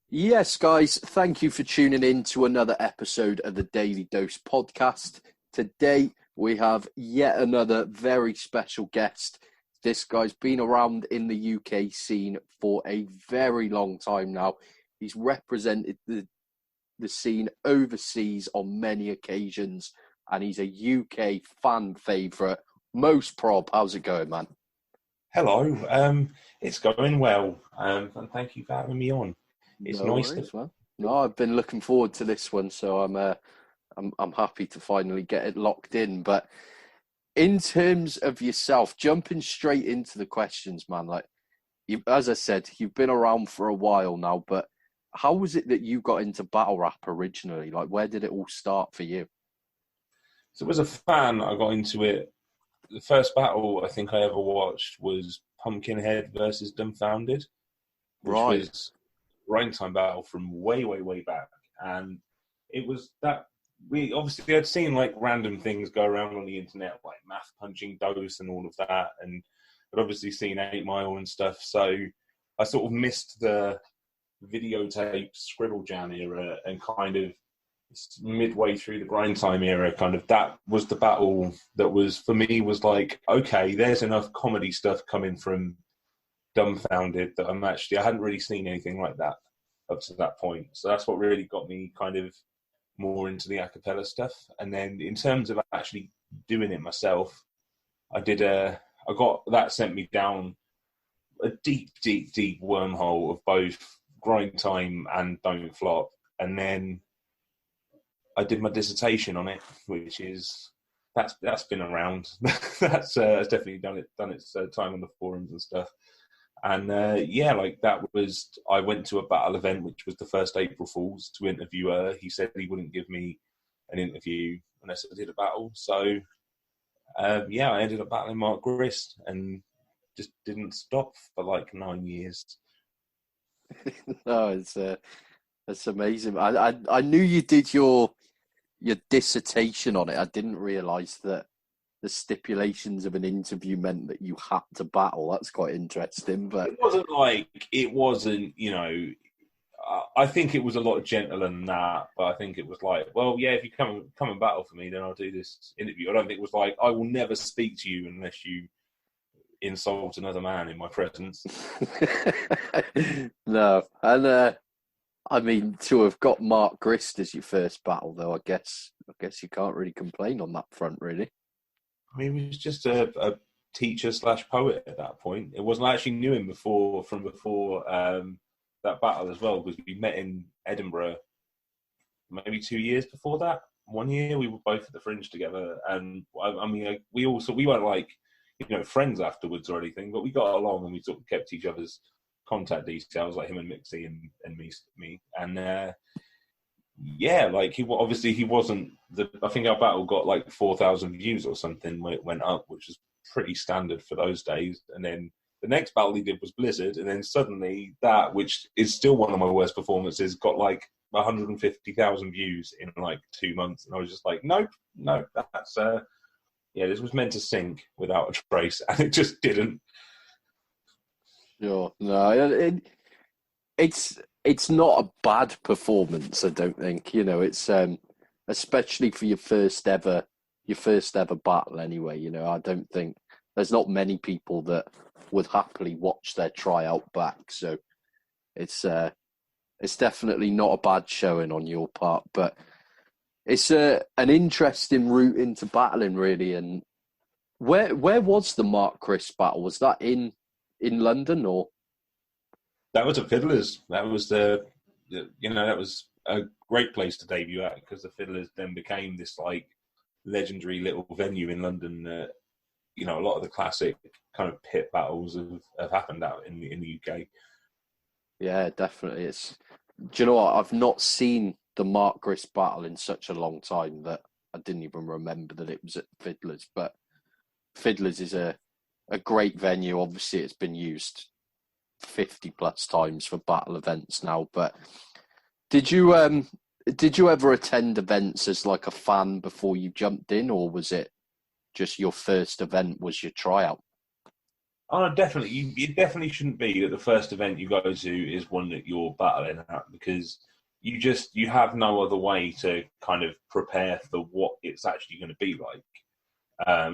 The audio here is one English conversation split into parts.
Yes, guys, thank you for tuning in to another episode of the Daily Dose podcast. Today, we have yet another very special guest. This guy's been around in the UK scene for a very long time now. He's represented the scene overseas on many occasions, and he's a UK fan favourite. MOS PROB, how's it going, man? Hello, it's going well, and thank you for having me on. It's No nice to. worries, man. No, I've been looking forward to this one, so I'm happy to finally get it locked in. But in terms of yourself, jumping straight into the questions, man, like you, as I said, you've been around for a while now, but how was it that you got into battle rap originally? Like, where did it all start for you? So, as a fan, I got into it. The first battle I think I ever watched was Pumpkinhead versus Dumbfounded, which Right, was Rain Time battle from way, way, way back, and it was that we obviously had seen like random things go around on the internet, like math punching dose and all of that, and I'd obviously seen 8 Mile and stuff. So I sort of missed the videotape scribble jam era and kind of midway through the grind time era, kind of that was the battle that was for me was like, okay, there's enough comedy stuff coming from Dumbfounded that I hadn't really seen anything like that up to that point. So that's what really got me kind of more into the a cappella stuff. And then in terms of actually doing it myself, I got that sent me down a deep, deep, deep wormhole of both grind time and don't flop. And then I did my dissertation on it, which is that's been around. That's definitely done its time on the forums and stuff. And yeah, like that was I went to a battle event, which was the first April Fools to interview her. He said he wouldn't give me an interview unless I did a battle. So yeah, I ended up battling Mark Grist and just didn't stop for like 9 years. no, it's amazing. I knew you did your dissertation on it. I didn't realise that the stipulations of an interview meant that you had to battle. That's quite interesting. But It wasn't, you know, I think it was a lot gentler than that, but I think it was like, well, yeah, if you come and battle for me, then I'll do this interview. I don't think it was like, I will never speak to you unless you insult another man in my presence. no, and I mean to have got Mark Grist as your first battle, though, I guess you can't really complain on that front, really. I mean, he was just a teacher slash poet at that point. It wasn't I actually knew him before that battle as well, because we met in Edinburgh maybe 2 years before that. 1 year we were both at the Fringe together, and I mean we weren't like friends afterwards or anything, but we got along and we sort of kept each other's contact details, like him and Mixie and me, and yeah, like he wasn't the. I think our battle got like 4,000 views or something when it went up, which was pretty standard for those days. And then the next battle he did was Blizzard, and then suddenly that, which is still one of my worst performances, got like 150,000 views in like 2 months, and I was just like, nope, no, that's yeah, this was meant to sink without a trace, and it just didn't. Sure, no, it's not a bad performance. I don't think it's especially for your first ever battle. Anyway, I don't think there's not many people that would happily watch their tryout back. So it's definitely not a bad showing on your part, but it's an interesting route into battling, really. And where was the Mark Chris battle? Was that in London or? That was at Fiddlers. That was that was a great place to debut at, because the Fiddlers then became this like legendary little venue in London that a lot of the classic kind of pit battles have happened out in the UK. Yeah, definitely. Do you know what? I've not seen the Mark Chris battle in such a long time that I didn't even remember that it was at Fiddlers. But Fiddlers is a great venue. Obviously, it's been used 50 plus times for battle events now. But did you ever attend events as like a fan before you jumped in, or was it just your first event was your tryout? Oh, definitely. You definitely shouldn't be that the first event you go to is one that you're battling at, because you have no other way to kind of prepare for what it's actually going to be like.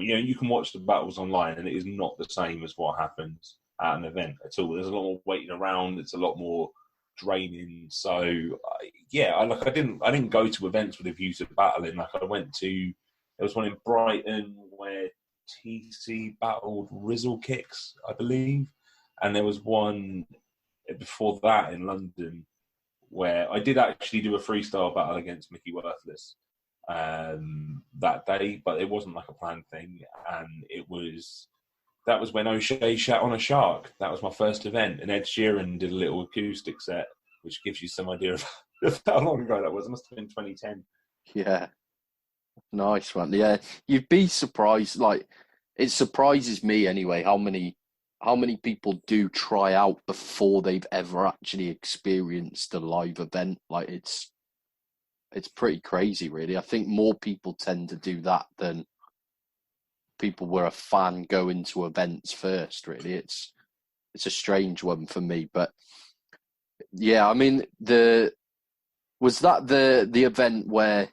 You can watch the battles online, and it is not the same as what happens at an event at all. There's a lot more waiting around. It's a lot more draining. So, I didn't go to events with a view to battling. Like I went to, there was one in Brighton where TC battled Rizzle Kicks, I believe, and there was one before that in London where I did actually do a freestyle battle against Mickey Worthless that day, but it wasn't like a planned thing, and that was when O'Shea shat on a shark. That was my first event, and Ed Sheeran did a little acoustic set, which gives you some idea of how long ago that was. It must have been 2010. Yeah, nice one. Yeah, you'd be surprised. Like, it surprises me anyway how many people do try out before they've ever actually experienced a live event. Like, it's pretty crazy, really. I think more people tend to do that than people were a fan going to events first. Really, it's a strange one for me, but yeah, I mean, was that the event where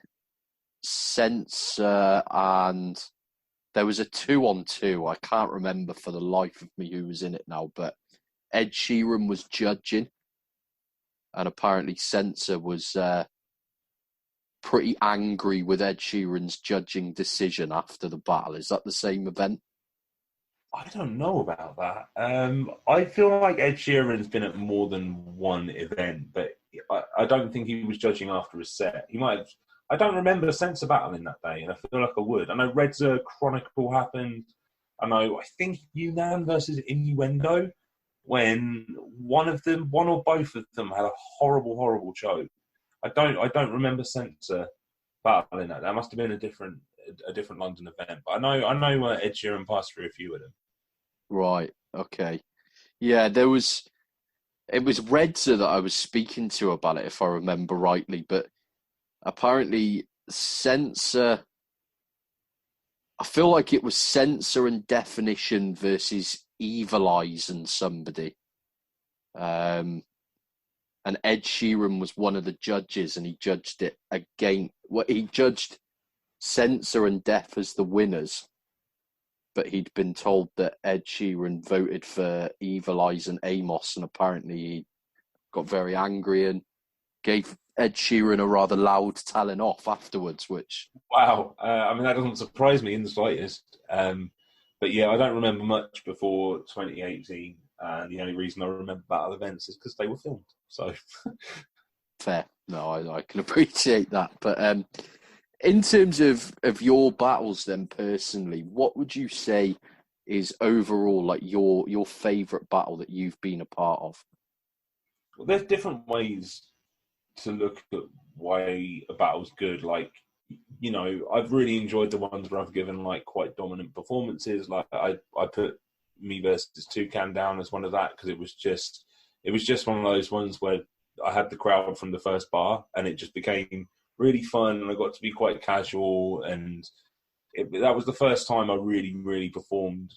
Sensor and there was a 2-on-2. I can't remember for the life of me who was in it now, but Ed Sheeran was judging, and apparently Sensor was pretty angry with Ed Sheeran's judging decision after the battle. Is that the same event? I don't know about that. I feel like Ed Sheeran's been at more than one event, but I don't think he was judging after his set. He might have. I don't remember Sense of battling that day, and I feel like I would. I know Red's Chronicle happened. I think Yunnan versus Innuendo, when one or both of them had a horrible, horrible choke. I don't remember Sensor battling that. That must have been a different London event. But I know Ed Sheeran passed through a few of them. Right. Okay. Yeah, it was Redzer that I was speaking to about it, if I remember rightly. But apparently, Sensor. I feel like it was Sensor and Definition versus Evil Eyes and somebody. Um, and Ed Sheeran was one of the judges, and he judged it again. Well, he judged Sensor and Def as the winners, but he'd been told that Ed Sheeran voted for Evil Eyes and Amos, and apparently he got very angry and gave Ed Sheeran a rather loud telling off afterwards, which... Wow. I mean, that doesn't surprise me in the slightest. But yeah, I don't remember much before 2018. The only reason I remember battle events is because they were filmed. So Fair. No, I can appreciate that. But in terms of your battles then personally, what would you say is overall like your favourite battle that you've been a part of? well, there's different ways to look at why a battle's good. Like, I've really enjoyed the ones where I've given like quite dominant performances. Like I put me versus Toucan down as one of that, because it was just one of those ones where I had the crowd from the first bar, and it just became really fun, and I got to be quite casual, and that was the first time I really, really performed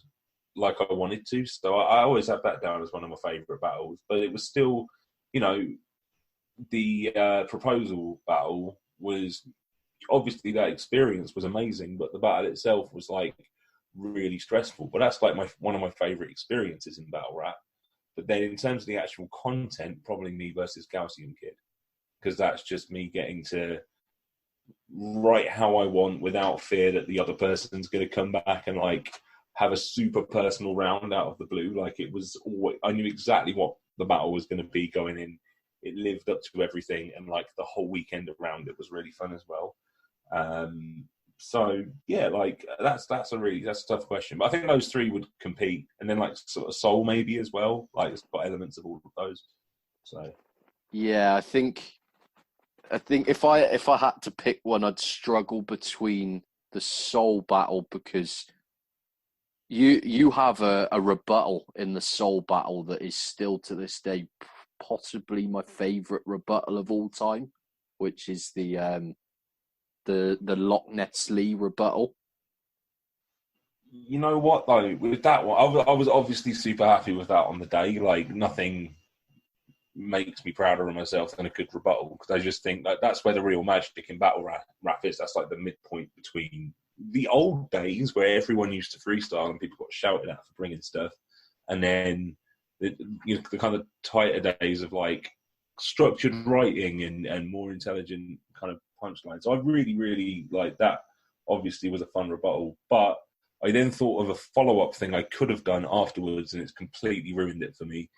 like I wanted to. So I always have that down as one of my favourite battles. But it was still, the proposal battle was obviously, that experience was amazing, but the battle itself was like really stressful. But that's like one of my favourite experiences in battle rap. But then in terms of the actual content, probably me versus Calcium Kid, because that's just me getting to write how I want without fear that the other person's going to come back and like have a super personal round out of the blue. Like, it was always, I knew exactly what the battle was going to be going in. It lived up to everything, and like the whole weekend around it was really fun as well. So yeah, like that's a tough question, but I think those three would compete, and then like sort of Soul maybe as well. Like, it's got elements of all of those. So Yeah, I think if I had to pick one, I'd struggle between the Soul battle, because you have a rebuttal in the Soul battle that is still to this day possibly my favourite rebuttal of all time, which is the Loch Ness Lee rebuttal. You know what though? With that one, I was obviously super happy with that on the day. Like nothing makes me prouder of myself than a good rebuttal, because I just think that that's where the real magic in battle rap is. That's like the midpoint between the old days where everyone used to freestyle and people got shouted at for bringing stuff, and then the kind of tighter days of like structured writing and more intelligent kind of punchlines. So I really, really like that. Obviously, was a fun rebuttal, but I then thought of a follow-up thing I could have done afterwards, and it's completely ruined it for me.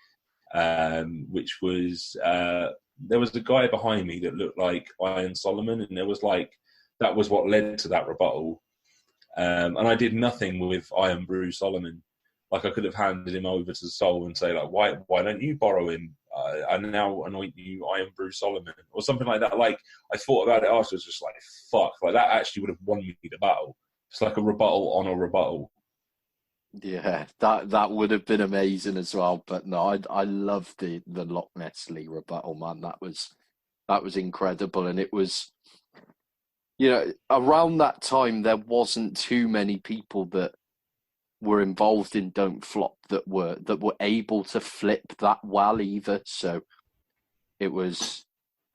Which was there was a guy behind me that looked like Iron Solomon, and there was like that was what led to that rebuttal. And I did nothing with Iron Brew Solomon. Like I could have handed him over to the Soul and say like, why don't you borrow him? I now anoint you Iron Brew Solomon or something like that. Like I thought about it afterwards, just like fuck, like that actually would have won me the battle. It's like a rebuttal on a rebuttal. Yeah, that would have been amazing as well. But no, I love the Loch Ness Lee rebuttal, man. That was incredible, and it was, you know, around that time there wasn't too many people that were involved in Don't Flop that were able to flip that well either. So it was,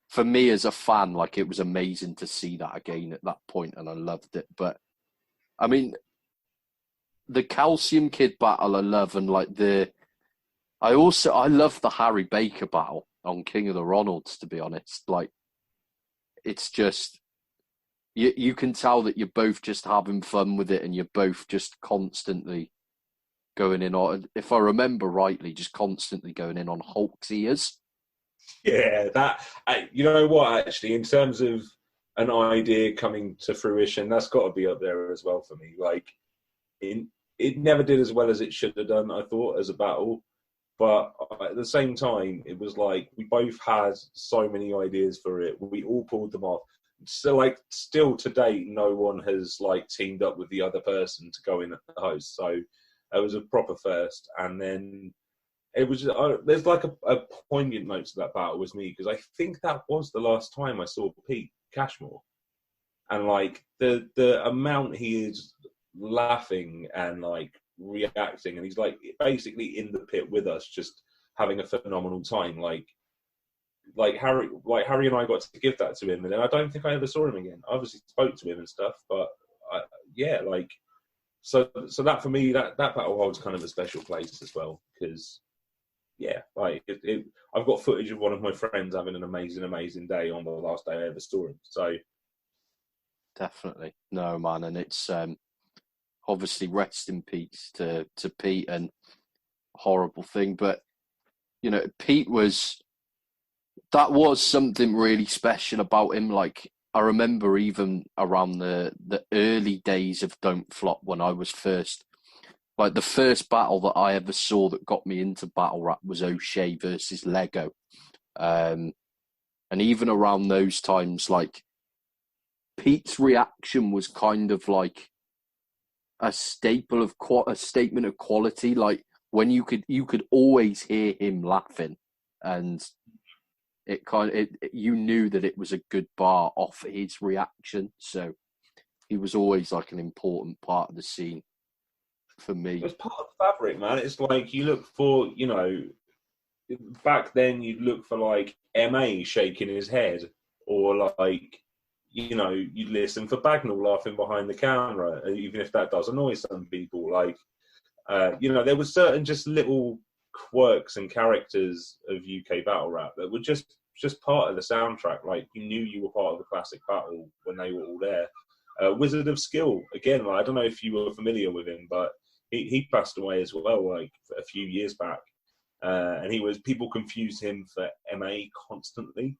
for me as a fan, like it was amazing to see that again at that point, and I loved it. But I mean, the Calcium Kid battle I love, and like I love the Harry Baker battle on King of the Ronalds, to be honest. Like it's just you can tell that you're both just having fun with it, and you're both just constantly going in on, if I remember rightly, just constantly going in on Hulk's ears. Yeah, you know what? Actually, in terms of an idea coming to fruition, that's got to be up there as well for me. Like, it never did as well as it should have done, I thought, as a battle. But at the same time, it was like we both had so many ideas for it. We all pulled them off. So, like, still to date, no one has like teamed up with the other person to go in at the host. So it was a proper first, and then it was there's like a poignant note to that battle with me, because I think that was the last time I saw Pete Cashmore, and like the amount he is laughing and like reacting, and he's like basically in the pit with us, just having a phenomenal time. Like Harry and I got to give that to him, and then I don't think I ever saw him again. I obviously spoke to him and stuff, but yeah, like so that for me, that battle holds kind of a special place as well, because yeah, like I've got footage of one of my friends having an amazing day on the last day I ever saw him. So Definitely, no man, and it's obviously rest in peace to Pete, and horrible thing, but you know, Pete that was something really special about him. Like I remember even around the early days of Don't Flop, when I was first, like the first battle that I ever saw that got me into battle rap was O'Shea versus Lego. And even around those times, like Pete's reaction was kind of like a staple of a statement of quality. Like when you could always hear him laughing, and you knew that it was a good bar off his reaction. So he was always like an important part of the scene for me. it's part of the fabric, man. It's like you look for, you know, back then you'd look for like MA shaking his head, or like, you know, you'd listen for Bagnall laughing behind the camera, even if that does annoy some people. Like, you know, there were certain just little quirks and characters of UK battle rap that were just part of the soundtrack. Like, you knew you were part of the classic battle when they were all there. Wizard of Skill, again, like, I don't know if you were familiar with him, but he passed away as well, like a few years back. And people confused him for MA constantly.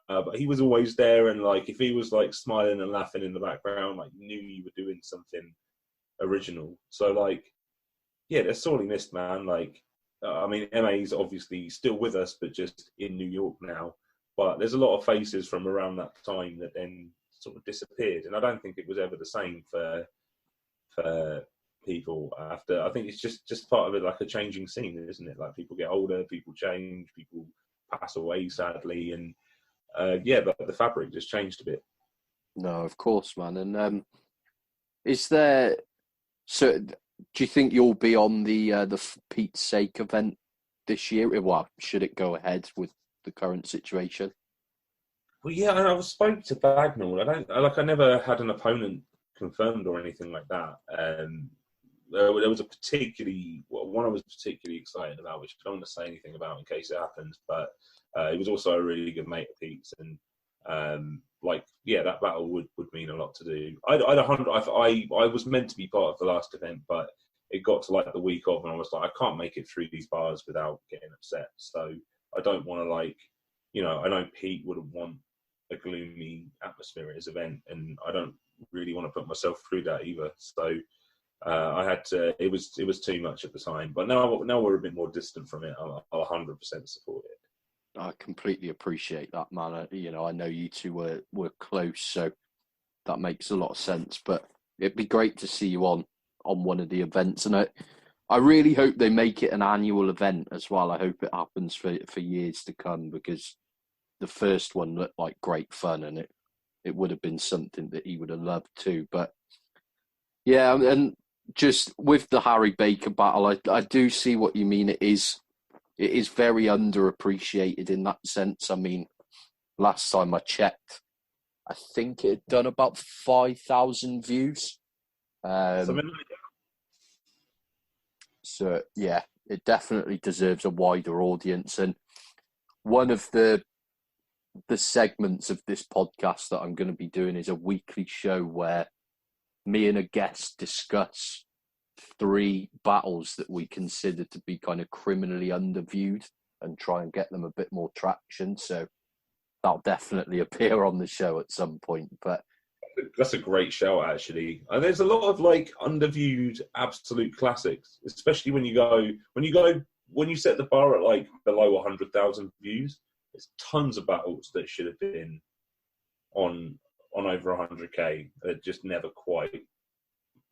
But he was always there, and like if he was like smiling and laughing in the background, like you knew you were doing something original. So like, yeah, they're sorely missed, man. Like, I mean, MA's obviously still with us, but just in New York now. But there's a lot of faces from around that time that then sort of disappeared, and I don't think it was ever the same for people after. I think it's just part of it, like a changing scene, isn't it? Like people get older, people change, people pass away, sadly, and yeah, but the fabric just changed a bit. No, of course, man. And is there, so Do you think you'll be on the Pete's Sake event this year? Well, should it go ahead with the current situation? Well, yeah, I was spoke to Bagnall. I never had an opponent confirmed or anything like that. There was a one I was particularly excited about, which I don't want to say anything about in case it happens, but it was also a really good mate of Pete's, and that battle would mean a lot to do. I was meant to be part of the last event, but it got to like the week of, and I was like, I can't make it through these bars without getting upset. So I don't want to I know Pete wouldn't want a gloomy atmosphere at his event, and I don't really want to put myself through that either. So I had to. It was too much at the time, but now we're a bit more distant from it. I'll 100% support it. I completely appreciate that, man. I know you two were close, so that makes a lot of sense. But it'd be great to see you on one of the events, and I really hope they make it an annual event as well. I hope it happens for years to come, because the first one looked like great fun, and it would have been something that he would have loved too. But yeah, and just with the Harry Baker battle, I do see what you mean. It is very underappreciated in that sense. I mean, last time I checked, I think it had done about 5,000 views. So yeah, it definitely deserves a wider audience. And one of the segments of this podcast that I'm going to be doing is a weekly show where me and a guest discuss 3 battles that we consider to be kind of criminally underviewed and try and get them a bit more traction. So that'll definitely appear on the show at some point. But that's a great show, actually. And there's a lot of like underviewed absolute classics, especially when you set the bar at like below 100,000 views. There's tons of battles that should have been on over 100k that just never quite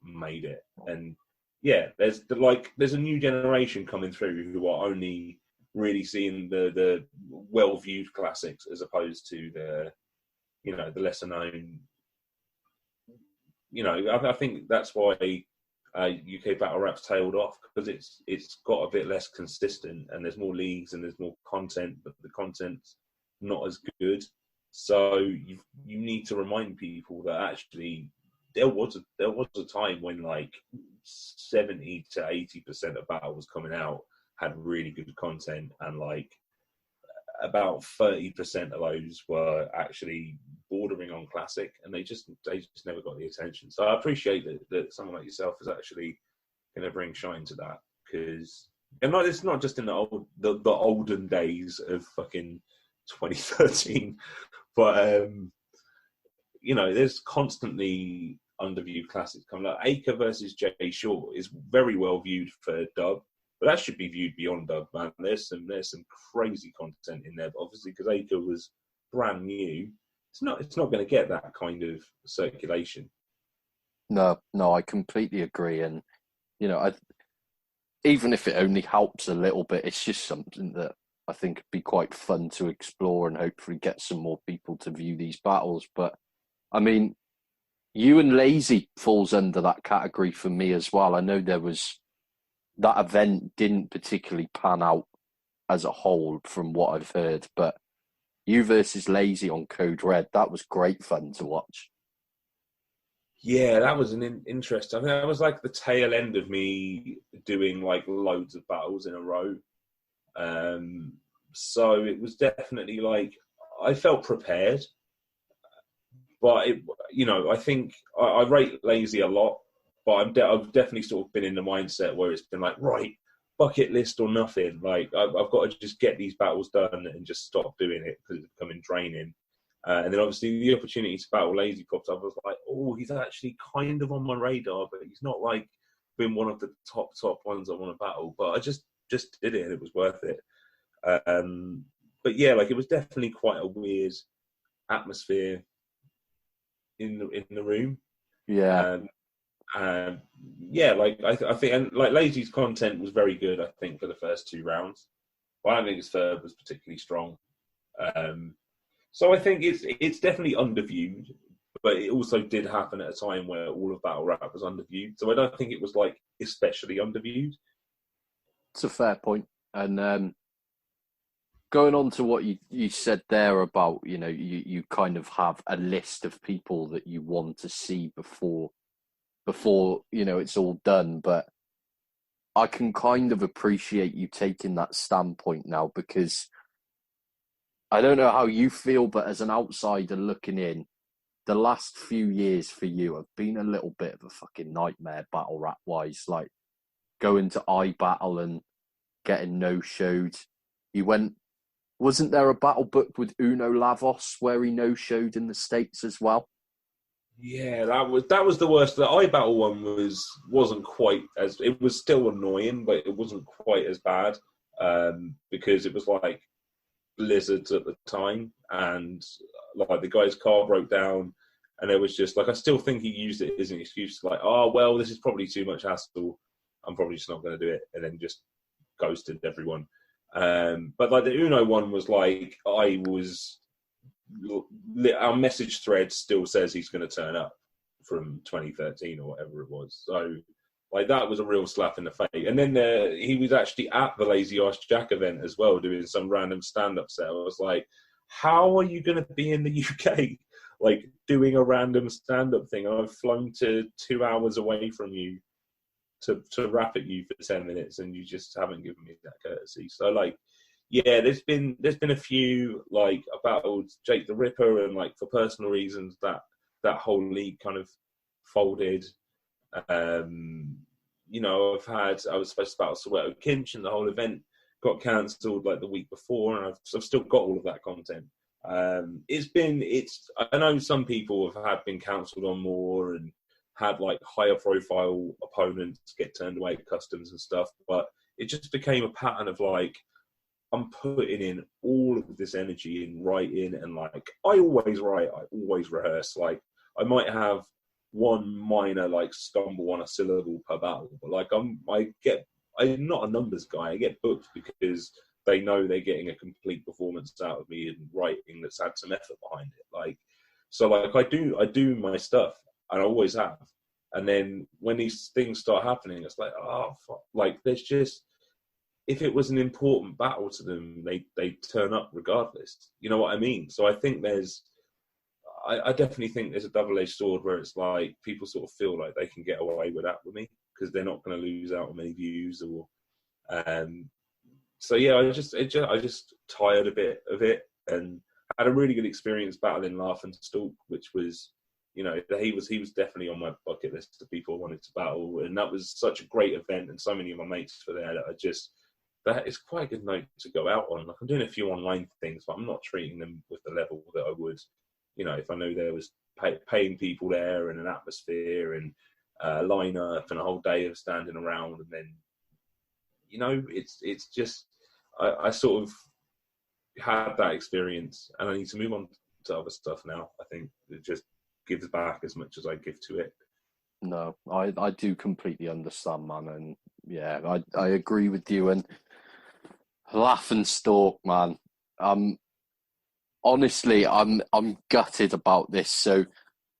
made it. And yeah, there's a new generation coming through who are only really seeing the well viewed classics as opposed to the lesser known. I think that's why UK battle rap's tailed off, because it's got a bit less consistent, and there's more leagues and there's more content, but the content's not as good. So you need to remind people that actually there was a time when like 70 to 80% of battles coming out had really good content, and like about 30% of those were actually bordering on classic, and they just never got the attention. So I appreciate that someone like yourself is actually going to bring shine to that, because it's not just in the olden days of fucking 2013, but there's constantly underviewed classics coming up. Acre versus Jay Shaw is very well viewed for dub, but that should be viewed beyond dub, man. There's some crazy content in there, but obviously because Acre was brand new, it's not going to get that kind of circulation. No, I completely agree. And even if it only helps a little bit, it's just something that I think would be quite fun to explore and hopefully get some more people to view these battles. But I mean, you and Lazy falls under that category for me as well. I know that event didn't particularly pan out as a whole from what I've heard, but you versus Lazy on Code Red, that was great fun to watch. Yeah, that was an interest. I think that was like the tail end of me doing like loads of battles in a row. So it was definitely like I felt prepared, but I think I rate Lazy a lot, but I've definitely sort of been in the mindset where it's been like, right, bucket list or nothing. Like I've got to just get these battles done and just stop doing it because it's becoming draining. And then obviously the opportunity to battle Lazy popped up. I was like, oh, he's actually kind of on my radar, but he's not like been one of the top ones I want to battle. But I just did it, and it was worth it. But yeah, like it was definitely quite a weird atmosphere in the room. Yeah. Yeah, like I think, and like Lazy's content was very good, I think, for the first 2 rounds. But I don't think his third was particularly strong. So I think it's definitely underviewed, but it also did happen at a time where all of battle rap was underviewed. So I don't think it was like especially underviewed. It's a fair point. And going on to what you said there about, you kind of have a list of people that you want to see before it's all done. But I can kind of appreciate you taking that standpoint now, because I don't know how you feel, but as an outsider looking in, the last few years for you have been a little bit of a fucking nightmare battle rap wise. Like going to iBattle and getting no-showed. Wasn't there a battle booked with Uno Lavos where he no-showed in the States as well? Yeah, that was the worst. The iBattle one wasn't quite as, it was still annoying, but it wasn't quite as bad, because it was like blizzards at the time, and like the guy's car broke down, and it was just like, I still think he used it as an excuse, like, oh well, this is probably too much hassle, I'm probably just not going to do it, and then just ghosted everyone. But like the Uno one was like, our message thread still says he's going to turn up from 2013 or whatever it was. So like that was a real slap in the face. And then he was actually at the Lazy Ass Jack event as well, doing some random stand-up set. I was like, how are you going to be in the UK, like doing a random stand-up thing? I've flown to 2 hours away from you to rap at you for 10 minutes, and you just haven't given me that courtesy. So like, yeah, there's been a few, like I battled Jake the Ripper, and like for personal reasons that whole league kind of folded. I was supposed to battle Soweto Kinch, and the whole event got cancelled like the week before, and I've still got all of that content. I know some people have been cancelled on more and had like higher profile opponents get turned away at customs and stuff, but it just became a pattern of like, I'm putting in all of this energy in writing, and like I always write, I always rehearse. Like I might have one minor like stumble on a syllable per battle, but like I'm not a numbers guy. I get booked because they know they're getting a complete performance out of me and writing that's had some effort behind it. Like, so like I do my stuff, and I always have. And then when these things start happening, it's like, oh fuck. Like there's just, if it was an important battle to them, they turn up regardless. You know what I mean? So I think I definitely think there's a double-edged sword where it's like people sort of feel like they can get away with that with me because they're not going to lose out on many views or. So yeah, I just tired a bit of it, and had a really good experience battling Laugh and Stalk, which was, he was definitely on my bucket list of people I wanted to battle, and that was such a great event, and so many of my mates were there that is quite a good note to go out on. Like I'm doing a few online things, but I'm not treating them with the level that I would, if I know there was paying people there and an atmosphere and line up and a whole day of standing around, and then, it's just, I sort of had that experience, and I need to move on to other stuff now. I think it just gives back as much as I give to it. No, I do completely understand, man, and yeah, I agree with you. And Laugh and Stalk, man, honestly, I'm gutted about this. So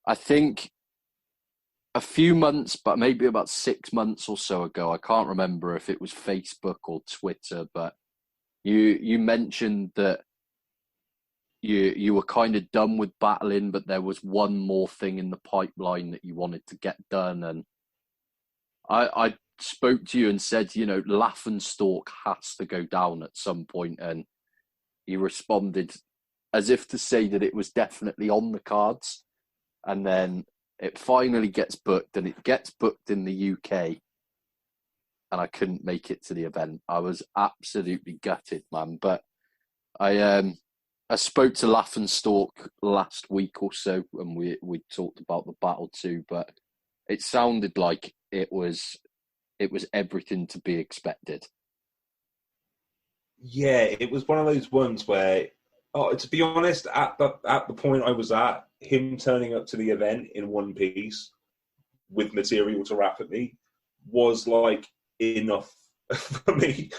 I think a few months, but maybe about 6 months or so ago, I can't remember if it was Facebook or Twitter, but you mentioned that you were kind of done with battling, but there was one more thing in the pipeline that you wanted to get done. And I spoke to you and said, Laugh and Stalk has to go down at some point. And you responded as if to say that it was definitely on the cards. And then it finally gets booked, and it gets booked in the UK. And I couldn't make it to the event. I was absolutely gutted, man. But I spoke to Laugh and Stalk last week or so, and we talked about the battle too. But it sounded like it was everything to be expected. Yeah, it was one of those ones where, to be honest, at the point I was at, him turning up to the event in one piece with material to rap at me was like enough for me.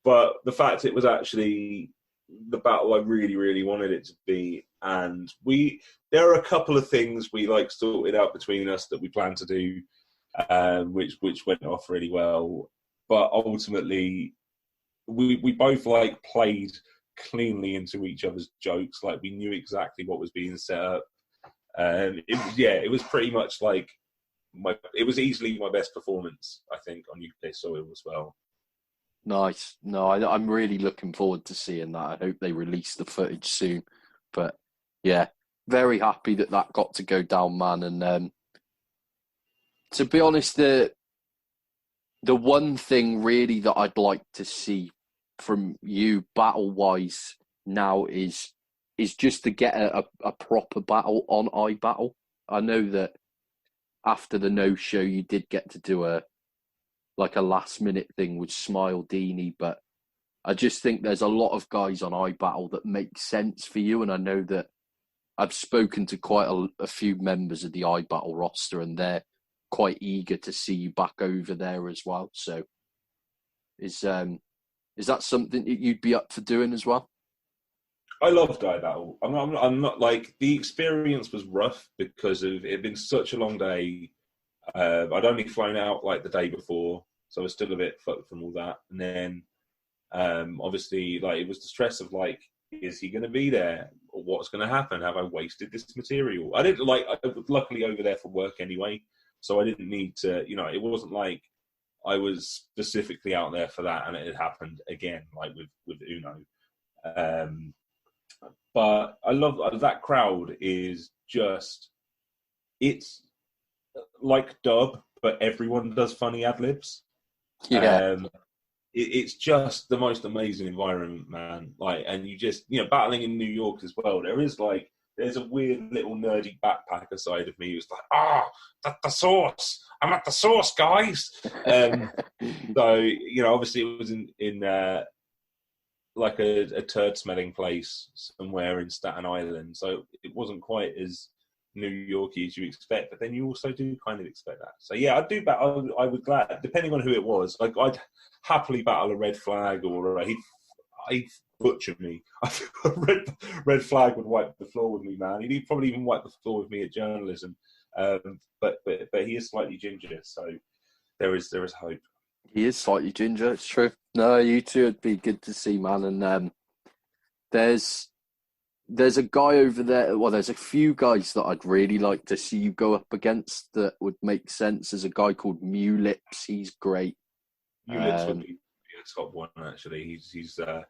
But the fact it was actually the battle I really, really wanted it to be. And there are a couple of things we like sorted out between us that we plan to do, which went off really well. But ultimately, we both like played cleanly into each other's jokes. Like, we knew exactly what was being set up. And it was pretty much like it was easily my best performance, I think, on UK soil as well. Nice. No, I'm really looking forward to seeing that. I hope they release the footage soon. But yeah, very happy that got to go down, man. And to be honest, the one thing really that I'd like to see from you battle wise now is just to get a proper battle on iBattle. I know that after the no show you did get to do a last minute thing with Smile Dini, but I just think there's a lot of guys on iBattle that make sense for you, and I know that I've spoken to quite a few members of the iBattle roster, and they're quite eager to see you back over there as well. So is that something that you'd be up for doing as well? I loved iBattle. I'm not like, the experience was rough because it had been such a long day. I'd only flown out like the day before, so I was still a bit fucked from all that. And then obviously, like, it was the stress of like, is he going to be there? Or what's going to happen? Have I wasted this material? I was luckily over there for work anyway, so I didn't need to, it wasn't like I was specifically out there for that and it had happened again, like with Uno. But I love that crowd. Is just, it's like dub, but everyone does funny ad libs. Yeah. It's just the most amazing environment, man. Like, and you just, battling in New York as well. There's a weird little nerdy backpacker side of me who's like, the source. I'm at the source, guys. So, obviously it was in like a turd smelling place somewhere in Staten Island. So it wasn't quite as New Yorky as you expect, but then you also do kind of expect that. So yeah, I'd do battle. I would glad, depending on who it was. Like, I'd happily battle a Red Flag, or he'd butcher me. Red Flag would wipe the floor with me, man. He'd probably even wipe the floor with me at journalism. But he is slightly ginger, so there is hope. He is slightly ginger, it's true. No, you two would be good to see, man. And there's a guy over there. Well, there's a few guys that I'd really like to see you go up against that would make sense. There's a guy called Mulips. He's great. Mulips would be a top one, actually. He's Shadam.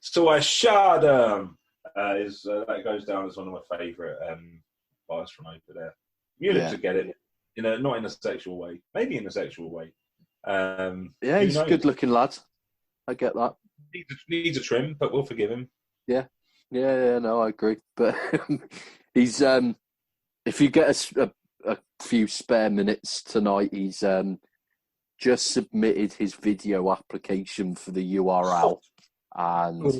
So I Shadam. That goes down as one of my favourite bars from over there. Mulips would get it. Not in a sexual way. Maybe in a sexual way. He's a good-looking lad. I get that. Needs a trim, but we'll forgive him. Yeah. No, I agree. But he's if you get a few spare minutes tonight, he's just submitted his video application for the URL, and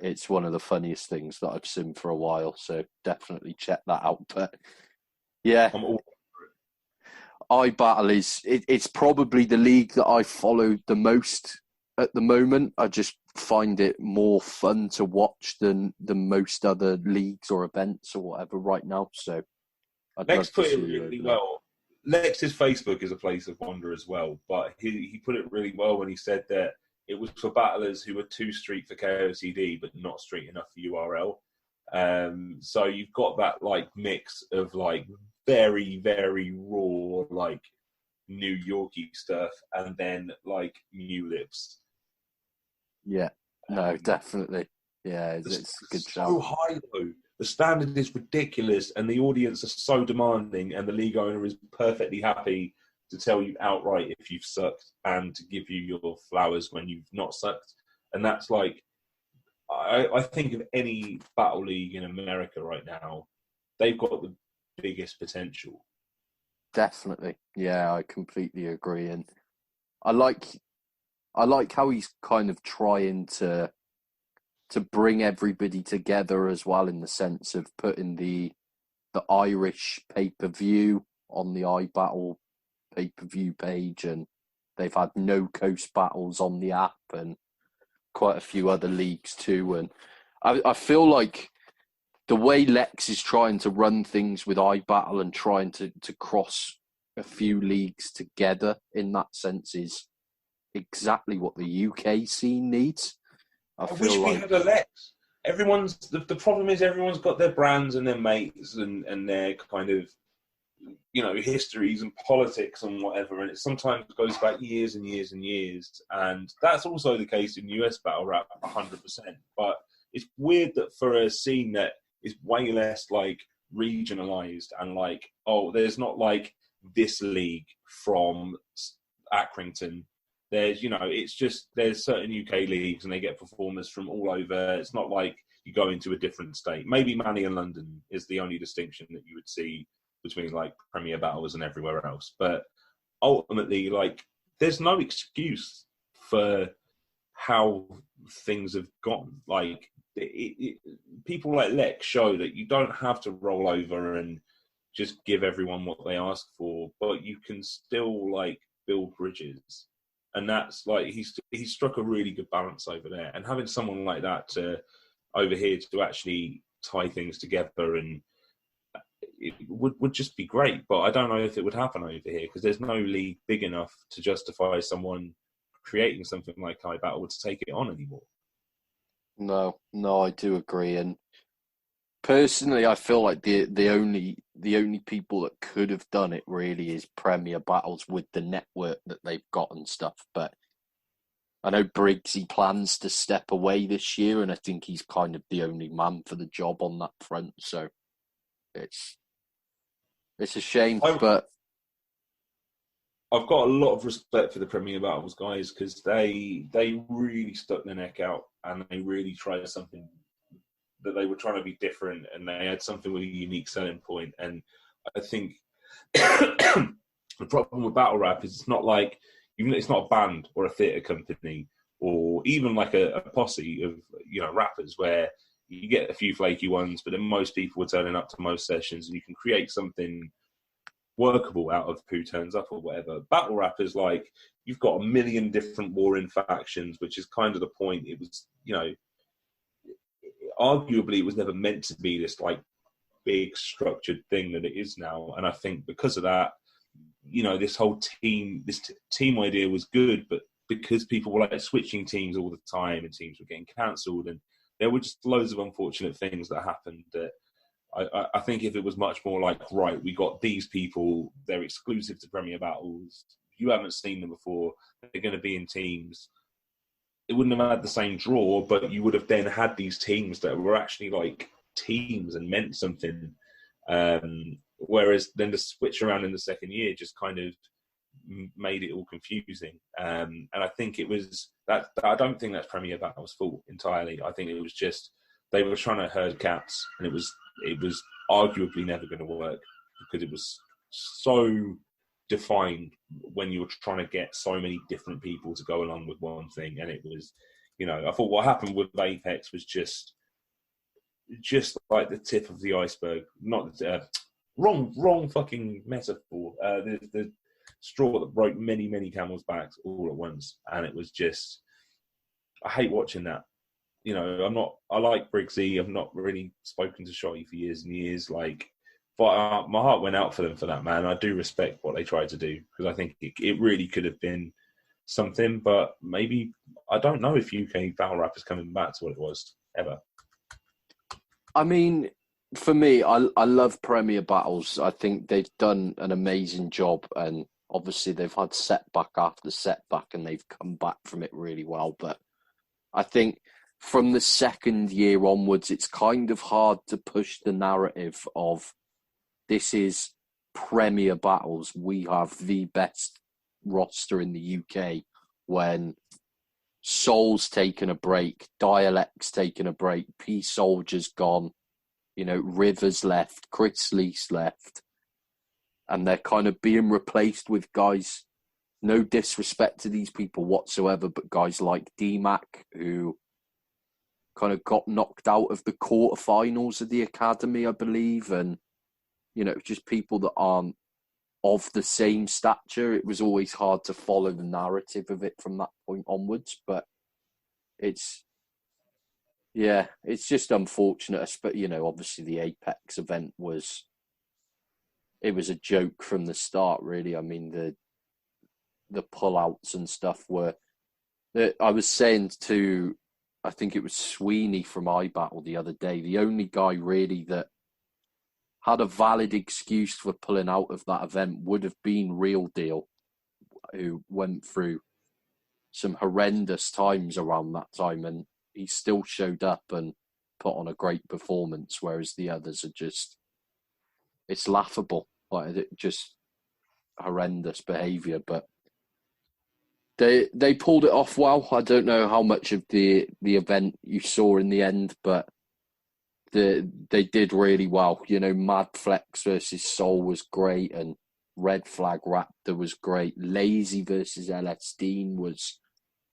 it's one of the funniest things that I've seen for a while. So definitely check that out. But yeah. iBattle it's probably the league that I follow the most at the moment. I just find it more fun to watch than most other leagues or events or whatever right now. So Lex put it really well. Lex's Facebook is a place of wonder as well, but he put it really well when he said that it was for battlers who were too street for KOCD but not street enough for URL. So you've got that like mix of like very, very raw, like New Yorky stuff, and then like Mulips. Yeah, no, definitely. Yeah, it's a good show. So high though. The standard is ridiculous, and the audience are so demanding, and the league owner is perfectly happy to tell you outright if you've sucked and to give you your flowers when you've not sucked. And that's like, I think of any battle league in America right now, they've got the biggest potential. Definitely. Yeah, I completely agree. And I like how he's kind of trying to bring everybody together as well, in the sense of putting the Irish pay-per-view on the iBattle pay-per-view page, and they've had no coast battles on the app, and quite a few other leagues too. And I feel like the way Lex is trying to run things with iBattle and trying to cross a few leagues together in that sense is exactly what the UK scene needs. I wish we had a Lex. The problem is everyone's got their brands and their mates and their kind of, you know, histories and politics and whatever, and it sometimes goes back years and years and years, and that's also the case in US battle rap 100%. But it's weird that for a scene that is way less like regionalized and like, oh, there's not like this league from Accrington. There's, you know, it's just there's certain UK leagues and they get performers from all over. It's not like you go into a different state. Maybe Manny and London is the only distinction that you would see between like Premier Battles and everywhere else. But ultimately, like, there's no excuse for how things have gone. Like, people like Lex show that you don't have to roll over and just give everyone what they ask for, but you can still like build bridges. And that's like he's struck a really good balance over there. And having someone like that over here to actually tie things together, and it would just be great. But I don't know if it would happen over here because there's no league big enough to justify someone creating something like iBattle to take it on anymore. No, I do agree. And personally, I feel like the only people that could have done it really is Premier Battles with the network that they've got and stuff. But I know Briggs, he plans to step away this year, and I think he's kind of the only man for the job on that front. So it's a shame, but I've got a lot of respect for the Premier Battles guys because they really stuck their neck out and they really tried something that they were trying to be different, and they had something with a unique selling point. And I think the problem with battle rap is it's not like, even it's not a band or a theatre company or even like a posse of, you know, rappers where you get a few flaky ones, but then most people are turning up to most sessions and you can create something workable out of who turns up or whatever. Battle rap is like, you've got a million different warring factions, which is kind of the point. It was, you know, arguably it was never meant to be this like big structured thing that it is now. And I think because of that, you know, this whole team idea was good, but because people were like switching teams all the time and teams were getting cancelled, and there were just loads of unfortunate things that happened that I think if it was much more like, right, we got these people, they're exclusive to Premier Battles, you haven't seen them before, they're going to be in teams, it wouldn't have had the same draw, but you would have then had these teams that were actually like teams and meant something. Whereas then the switch around in the second year just kind of made it all confusing. And I think it was that. I don't think that's Premier Battle's fault entirely. I think it was just they were trying to herd cats, and it was arguably never going to work because it was so defined when you were trying to get so many different people to go along with one thing. And it was, you know, I thought what happened with Apex was just like the tip of the iceberg. Not wrong fucking metaphor. The straw that broke many camels' backs all at once, and it was just, I hate watching that. You know, I like Briggsy. I've not really spoken to Shotty for years and years. Like, but my heart went out for them for that, man. I do respect what they tried to do because I think it really could have been something. But maybe, I don't know if UK battle rap is coming back to what it was ever. I mean, for me, I love Premier Battles. I think they've done an amazing job, and obviously they've had setback after setback, and they've come back from it really well. But I think from the second year onwards, it's kind of hard to push the narrative of this is Premier Battles. We have the best roster in the UK when Soul's taken a break, Dialect's taken a break, P Soldier's gone, you know, Rivers left, Chris Lease left, and they're kind of being replaced with guys, no disrespect to these people whatsoever, but guys like D-Mac, who kind of got knocked out of the quarterfinals of the academy, I believe, and, you know, just people that aren't of the same stature. It was always hard to follow the narrative of it from that point onwards, but it's it's just unfortunate. But obviously the Apex event was a joke from the start. Really, I mean the pullouts and stuff were. I was saying to, I think it was Sweeney from iBattle the other day, the only guy really that had a valid excuse for pulling out of that event would have been Real Deal, who went through some horrendous times around that time, and he still showed up and put on a great performance, whereas the others are just, it's laughable, like just horrendous behaviour. But they pulled it off well. I don't know how much of the event you saw in the end, but they did really well. Mad Flex versus Soul was great, and Red Flag Raptor was great. Lazy versus LS Dean was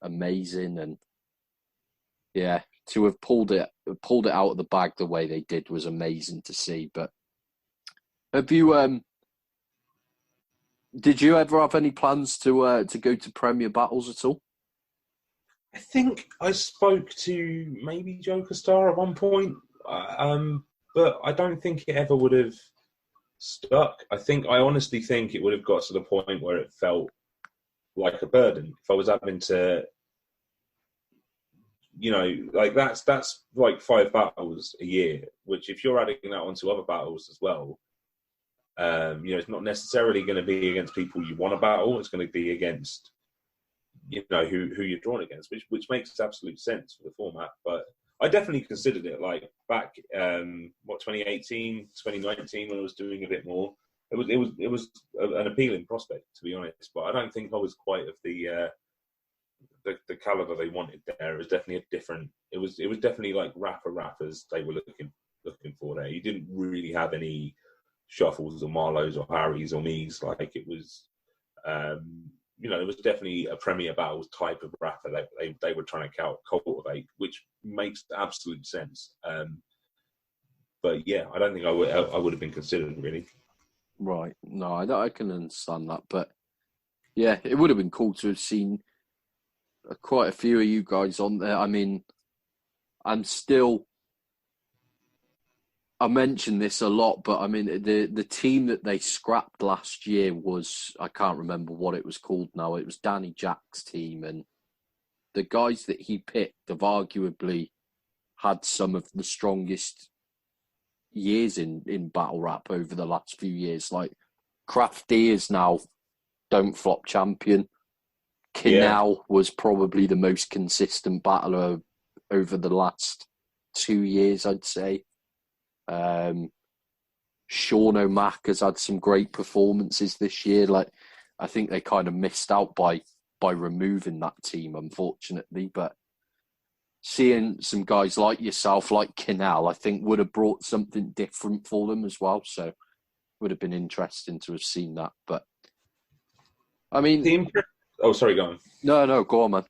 amazing, and yeah, to have pulled it out of the bag the way they did was amazing to see. But have you did you ever have any plans to go to Premier Battles at all? I think I spoke to maybe Joker Star at one point, but I don't think it ever would have stuck. I honestly think it would have got to the point where it felt like a burden. If I was having to, like that's like 5 battles a year, which if you're adding that onto other battles as well, it's not necessarily going to be against people you want to battle. It's going to be against, who you're drawn against, which makes absolute sense for the format. But I definitely considered it, like back 2018, 2019, when I was doing a bit more. It was an appealing prospect, to be honest. But I don't think I was quite of the caliber they wanted there. It was definitely a different. It was definitely like rappers they were looking for there. You didn't really have any Shuffles or Marlows or Harrys or me's. Like it was, it was definitely a Premier Battles type of rapper they were trying to cultivate, which makes absolute sense. But yeah, I don't think I would have been considered, really. Right. No, I can understand that, but yeah, it would have been cool to have seen quite a few of you guys on there. I mean, I mention this a lot, but I mean, the team that they scrapped last year was, I can't remember what it was called now. It was Danny Jack's team, and the guys that he picked have arguably had some of the strongest years in battle rap over the last few years. Like Craft D is now Don't Flop champion. Kinal was probably the most consistent battler over the last 2 years, I'd say. Sean O'Mac has had some great performances this year. Like, I think they kind of missed out by removing that team, unfortunately. But seeing some guys like yourself, like Kinal, I think would have brought something different for them as well. So, would have been interesting to have seen that. But I mean, sorry, go on. No, go on, man.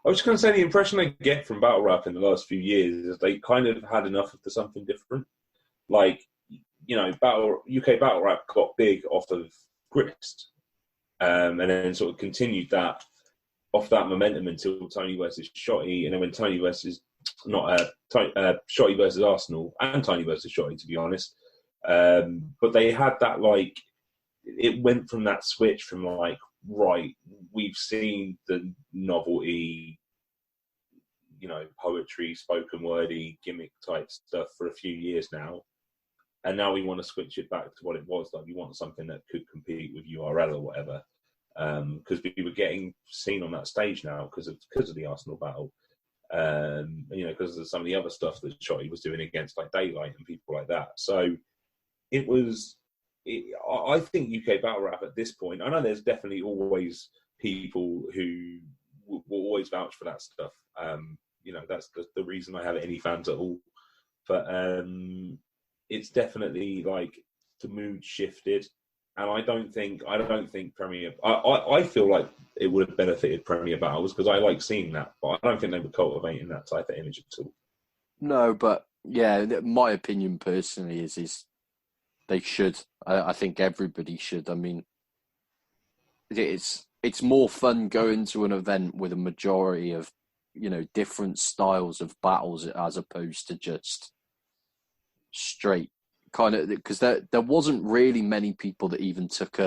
I was just going to say the impression I get from battle rap in the last few years is they kind of had enough of something different. Like, UK battle rap got big off of Grist, and then sort of continued that off that momentum until Tony versus Shotty, and then when Tony versus Shotty versus Arsenal and Tony versus Shotty, to be honest. But they had that, like, it went from that switch from like, right, we've seen the novelty, poetry, spoken wordy, gimmick type stuff for a few years now. And now we want to switch it back to what it was like. We want something that could compete with URL or whatever. Because we were getting seen on that stage now because of the Arsenal battle. Because of some of the other stuff that Shotty was doing against like Daylight and people like that. So I think UK battle rap at this point, I know there's definitely always people who will always vouch for that stuff. That's the reason I have any fans at all. But it's definitely like the mood shifted, and I don't think Premier. I feel like it would have benefited Premier Battles because I like seeing that, but I don't think they were cultivating that type of image at all. No, but yeah, my opinion personally is they should. I think everybody should. I mean, it's more fun going to an event with a majority of different styles of battles as opposed to just straight kind of, because there wasn't really many people that even took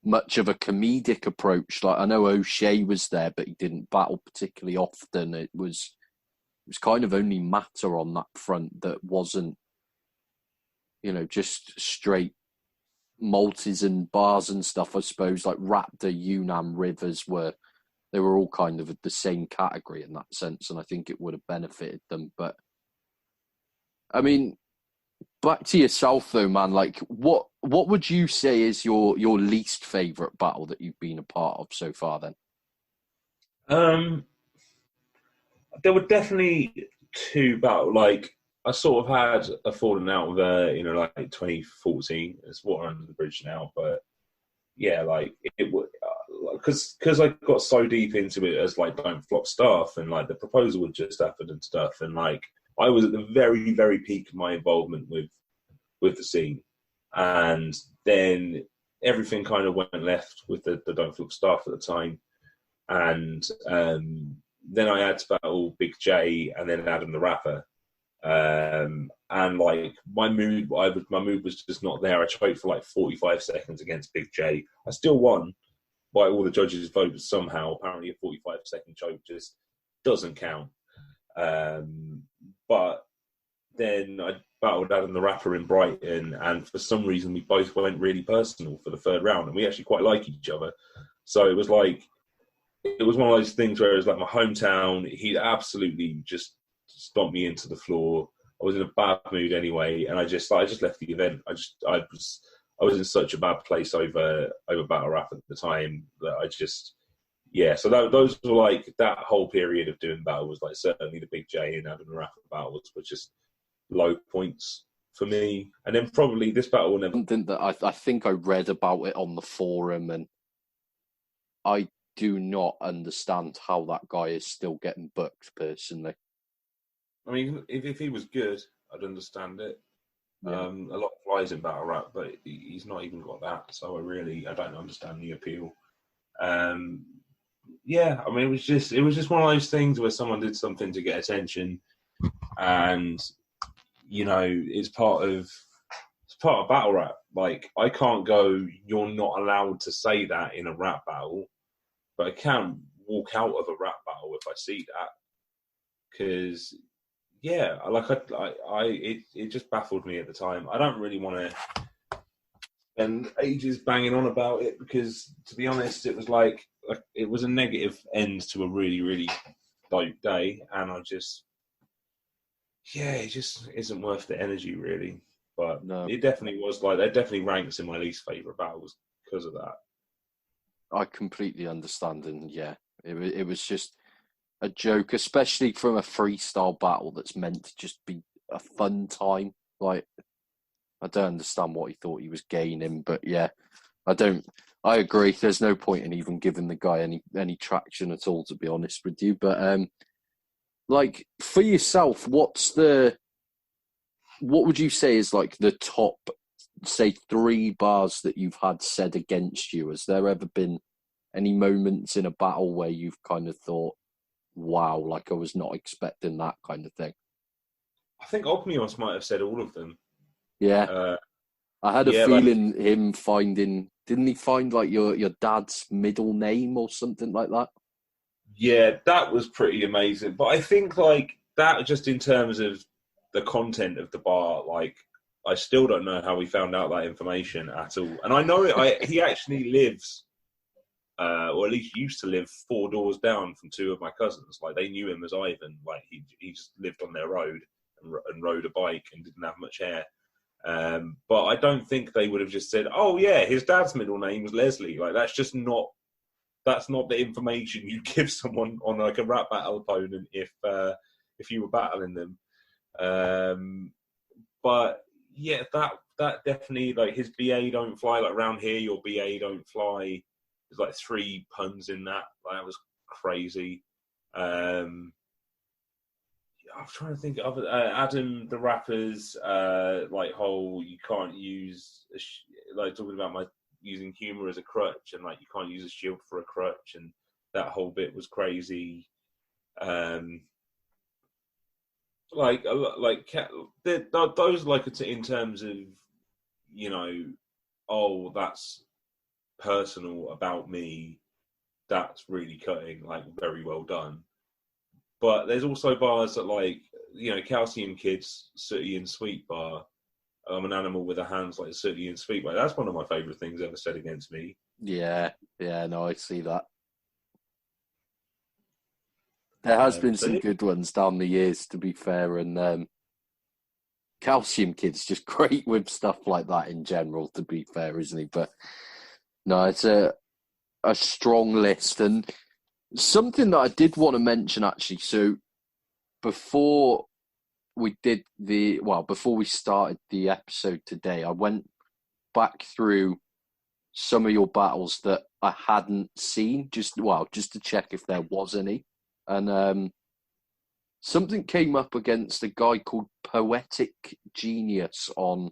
much of a comedic approach. Like I know O'Shea was there, but he didn't battle particularly often. It was kind of only Matter on that front that wasn't, just straight multis and bars and stuff. I suppose like Raptor, Yunnan, Rivers they were all kind of the same category in that sense, and I think it would have benefited them. But I mean, back to yourself though, man. Like, what would you say is your least favorite battle that you've been a part of so far? Then, there were definitely two battles. Like, I sort of had a falling out with like 2014. It's water under the bridge now, but yeah, like it would because I got so deep into it as like Don't Flop stuff, and like the proposal had just happened and stuff, and like I was at the very, very peak of my involvement with the scene, and then everything kind of went left with the Don't Flop stuff at the time, and then I had to battle Big J and then Adam the Rapper. And like my mood was just not there. I choked for like 45 seconds against Big J. I still won by all the judges' votes somehow. Apparently, a 45-second choke just doesn't count. But then I battled Adam the Rapper in Brighton, and for some reason we both went really personal for the third round, and we actually quite like each other. So it was one of those things where it was like my hometown. He absolutely just stomped me into the floor. I was in a bad mood anyway, and I just left the event. I was in such a bad place over battle rap at the time that I just, yeah. So those were like, that whole period of doing battle was like certainly the Big J and Adam the Rapper battles were just low points for me. And then probably this battle will never. Something that I think I read about it on the forum, and I do not understand how that guy is still getting booked personally. I mean, if he was good, I'd understand it. Yeah. A lot flies in battle rap, but he's not even got that. So I don't understand the appeal. Yeah, I mean, it was just one of those things where someone did something to get attention, and it's part of battle rap. Like, I can't go, you're not allowed to say that in a rap battle, but I can walk out of a rap battle if I see that, because. Yeah, it just baffled me at the time. I don't really want to spend ages banging on about it because, to be honest, it was like it was a negative end to a really, really dope day, and it just isn't worth the energy, really. But No. It definitely was like, it definitely ranks in my least favorite battles because of that. I completely understand, and yeah, it was just a joke, especially from a freestyle battle that's meant to just be a fun time. Like, I don't understand what he thought he was gaining, but yeah, I agree. There's no point in even giving the guy any traction at all, to be honest with you. But like, for yourself, what would you say is like the top, say, 3 bars that you've had said against you? Has there ever been any moments in a battle where you've kind of thought, wow, like I was not expecting that kind of thing? I think Ognios might have said all of them. Yeah. I had a feeling him didn't he find like your dad's middle name or something like that? Yeah, that was pretty amazing. But I think like that, just in terms of the content of the bar, like I still don't know how he found out that information at all. And I know he actually lives, or at least used to live 4 doors down from 2 of my cousins. Like, they knew him as Ivan. Like, he just lived on their road and rode a bike and didn't have much hair. But I don't think they would have just said, "Oh yeah, his dad's middle name was Leslie." Like, that's not the information you give someone on like a rap battle opponent if you were battling them. But yeah, that definitely, like, his BA don't fly. Like, around here, your BA don't fly. There's like 3 puns in that. Like, that was crazy. I'm trying to think of Adam the Rapper's like whole, you can't use like talking about my using humor as a crutch, and like you can't use a shield for a crutch, and that whole bit was crazy. Um, those in terms of, you know, oh, that's personal about me. That's really cutting, like, very well done. But there's also bars that, like, you know, Calcium Kids, Sooty and Sweet bar. I'm an animal with a hands like Sooty and Sweet bar. That's one of my favourite things ever said against me. Yeah, no, I see that. There has been So some good ones down the years, to be fair, and Calcium Kid's just great with stuff like that in general, to be fair, isn't he? But no, it's a strong list, and something that I did want to mention actually. So before before we started the episode today, I went back through some of your battles that I hadn't seen, just to check if there was any, and something came up against a guy called Poetic Genius on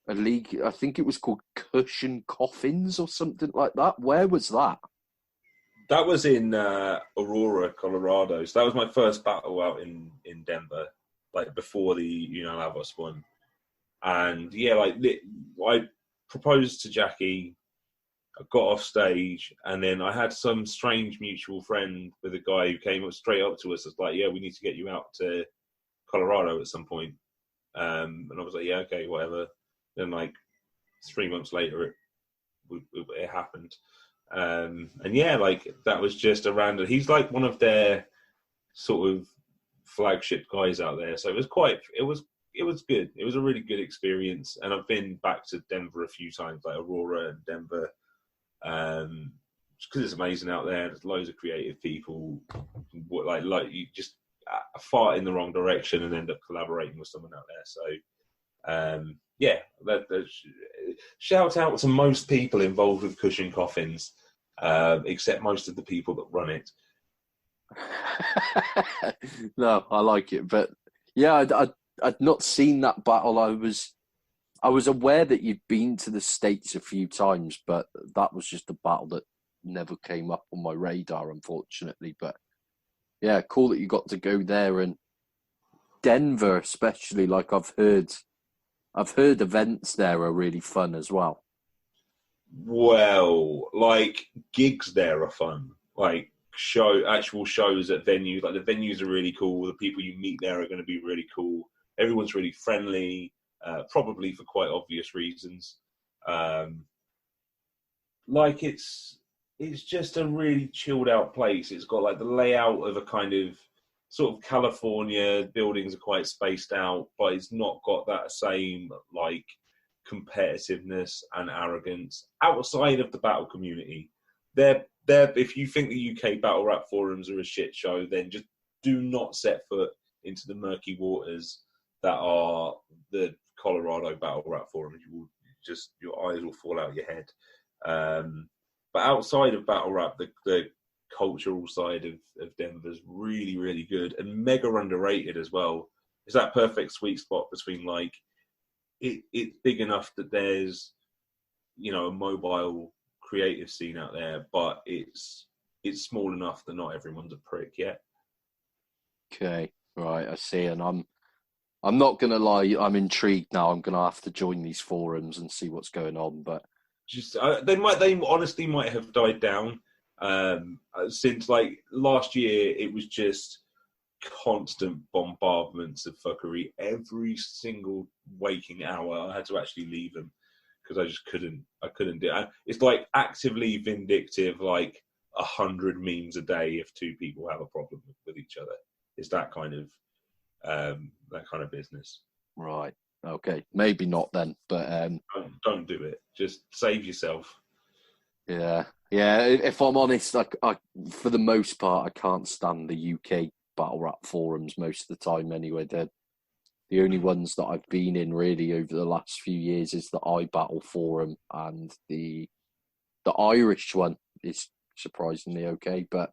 a league. I think it was called Cushion Coffins or something like that. Where was that? That was in Aurora, Colorado. So that was my first battle out in Denver, like before the Lavos one. And yeah, like I proposed to Jackie, I got off stage, and then I had some strange mutual friend with a guy who came up straight up to us. It's like, yeah, we need to get you out to Colorado at some point. And I was like, yeah, okay, whatever. Then like 3 months later, it happened. And yeah, like that was just a random. He's like one of their sort of flagship guys out there. So it was good. It was a really good experience. And I've been back to Denver a few times, like Aurora and Denver, because it's amazing out there. There's loads of creative people. Like you just fart in the wrong direction and end up collaborating with someone out there. So yeah, shout out to most people involved with Cushion Coffins, except most of the people that run it. No, I like it, but yeah, I'd not seen that battle. I was aware that you'd been to the States a few times, but that was just a battle that never came up on my radar, unfortunately. But yeah, cool that you got to go there, and Denver especially. Like I've heard events there are really fun as well. Well, like gigs there are fun. Like actual shows at venues. Like the venues are really cool. The people you meet there are going to be really cool. Everyone's really friendly, probably for quite obvious reasons. Like it's just a really chilled out place. It's got like the layout of a kind of sort of California. Buildings are quite spaced out, but it's not got that same like competitiveness and arrogance outside of the battle community. They're if you think the UK battle rap forums are a shit show, then just do not set foot into the murky waters that are the Colorado battle rap forums. You will just, your eyes will fall out of your head. But outside of battle rap, the cultural side of Denver is really, really good and mega underrated as well. It's that perfect sweet spot between like it's big enough that there's a mobile creative scene out there, but it's small enough that not everyone's a prick yet. Okay, right, I see, and I'm not gonna lie, I'm intrigued now. I'm gonna have to join these forums and see what's going on. But just they honestly might have died down since like last year. It was just constant bombardments of fuckery every single waking hour. I had to actually leave them because I just couldn't do it. It's like actively vindictive, like 100 memes a day if two people have a problem with each other. It's that kind of business. right, okay, maybe not then, but don't do it. Just save yourself. yeah. If I'm honest, I for the most part I can't stand the UK battle rap forums most of the time. Anyway, the only ones that I've been in really over the last few years is the iBattle forum, and the Irish one is surprisingly okay. But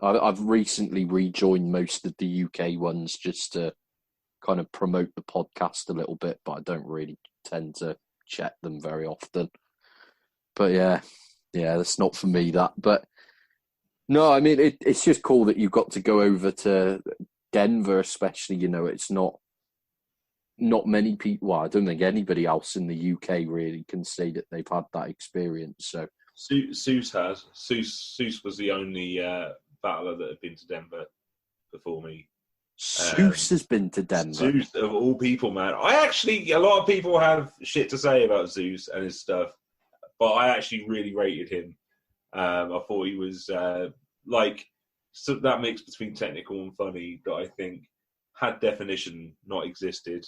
I've recently rejoined most of the UK ones just to kind of promote the podcast a little bit, but I don't really tend to check them very often. But yeah, that's not for me, that. But No, I mean it's just cool that you got to go over to Denver, especially. It's not many people. Well, I don't think anybody else in the UK really can say that they've had that experience. So Seuss has. Seuss was the only battler that had been to Denver before me. Seuss has been to Denver. Zeus of all people, man. A lot of people have shit to say about Zeus and his stuff, but I actually really rated him. I thought he was so that mix between technical and funny that I think, had definition not existed,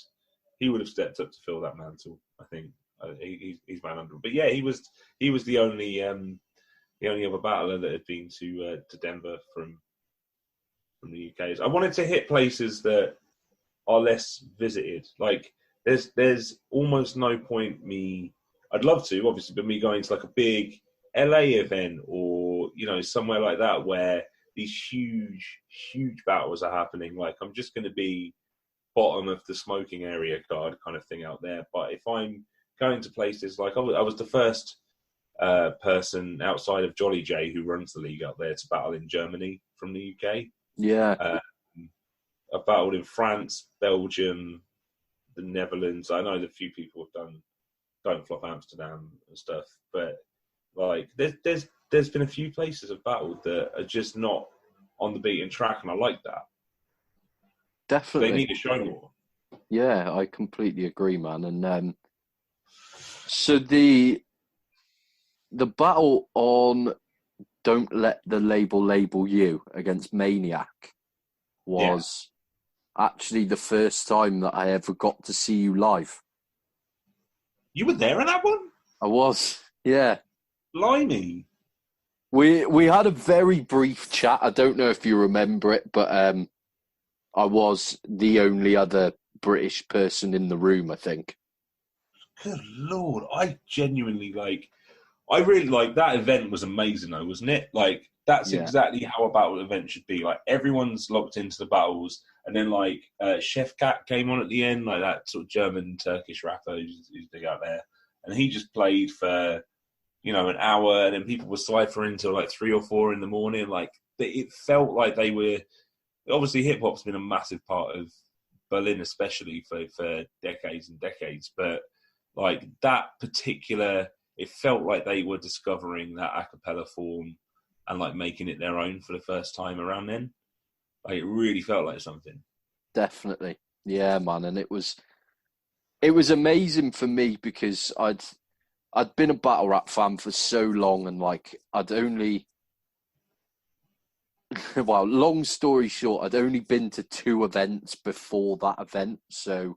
he would have stepped up to fill that mantle. I think he's man under. But yeah, he was the only other battler that had been to Denver from the UK. I wanted to hit places that are less visited. Like there's almost no point me. I'd love to, obviously, but me going to like a big LA event or somewhere like that where these huge battles are happening. Like I'm just going to be bottom of the smoking area card kind of thing out there. But if I'm going to places like I was the first person outside of Jolly J who runs the league out there to battle in Germany from the UK. Yeah. I've battled in France, Belgium, the Netherlands. I know that a few people have done Don't Flop Amsterdam and stuff, but like there's been a few places I've battled that are just not on the beaten track, and I like that. Definitely. They need to show more. Yeah, I completely agree, man. And so the battle on Don't Let the Label You against Maniac was actually the first time that I ever got to see you live. You were there in that one? I was, yeah. Blimey. We had a very brief chat. I don't know if you remember it, but I was the only other British person in the room, I think. Good Lord. I genuinely I really that event was amazing though, wasn't it? Like that's exactly how a battle event should be. Like everyone's locked into the battles, and then Chef Cat came on at the end, like that sort of German Turkish rapper who's big out there, and he just played for an hour, and then people were ciphering until like 3 or 4 in the morning. Like it felt like they were. Obviously, hip hop's been a massive part of Berlin, especially for decades and decades. But like that particular, it felt like they were discovering that a cappella form and like making it their own for the first time around then. Like it really felt like something. Definitely, yeah, man. And it was amazing for me because I'd been a battle rap fan for so long, and like I'd only. Well, long story short, I'd only been to 2 events before that event. So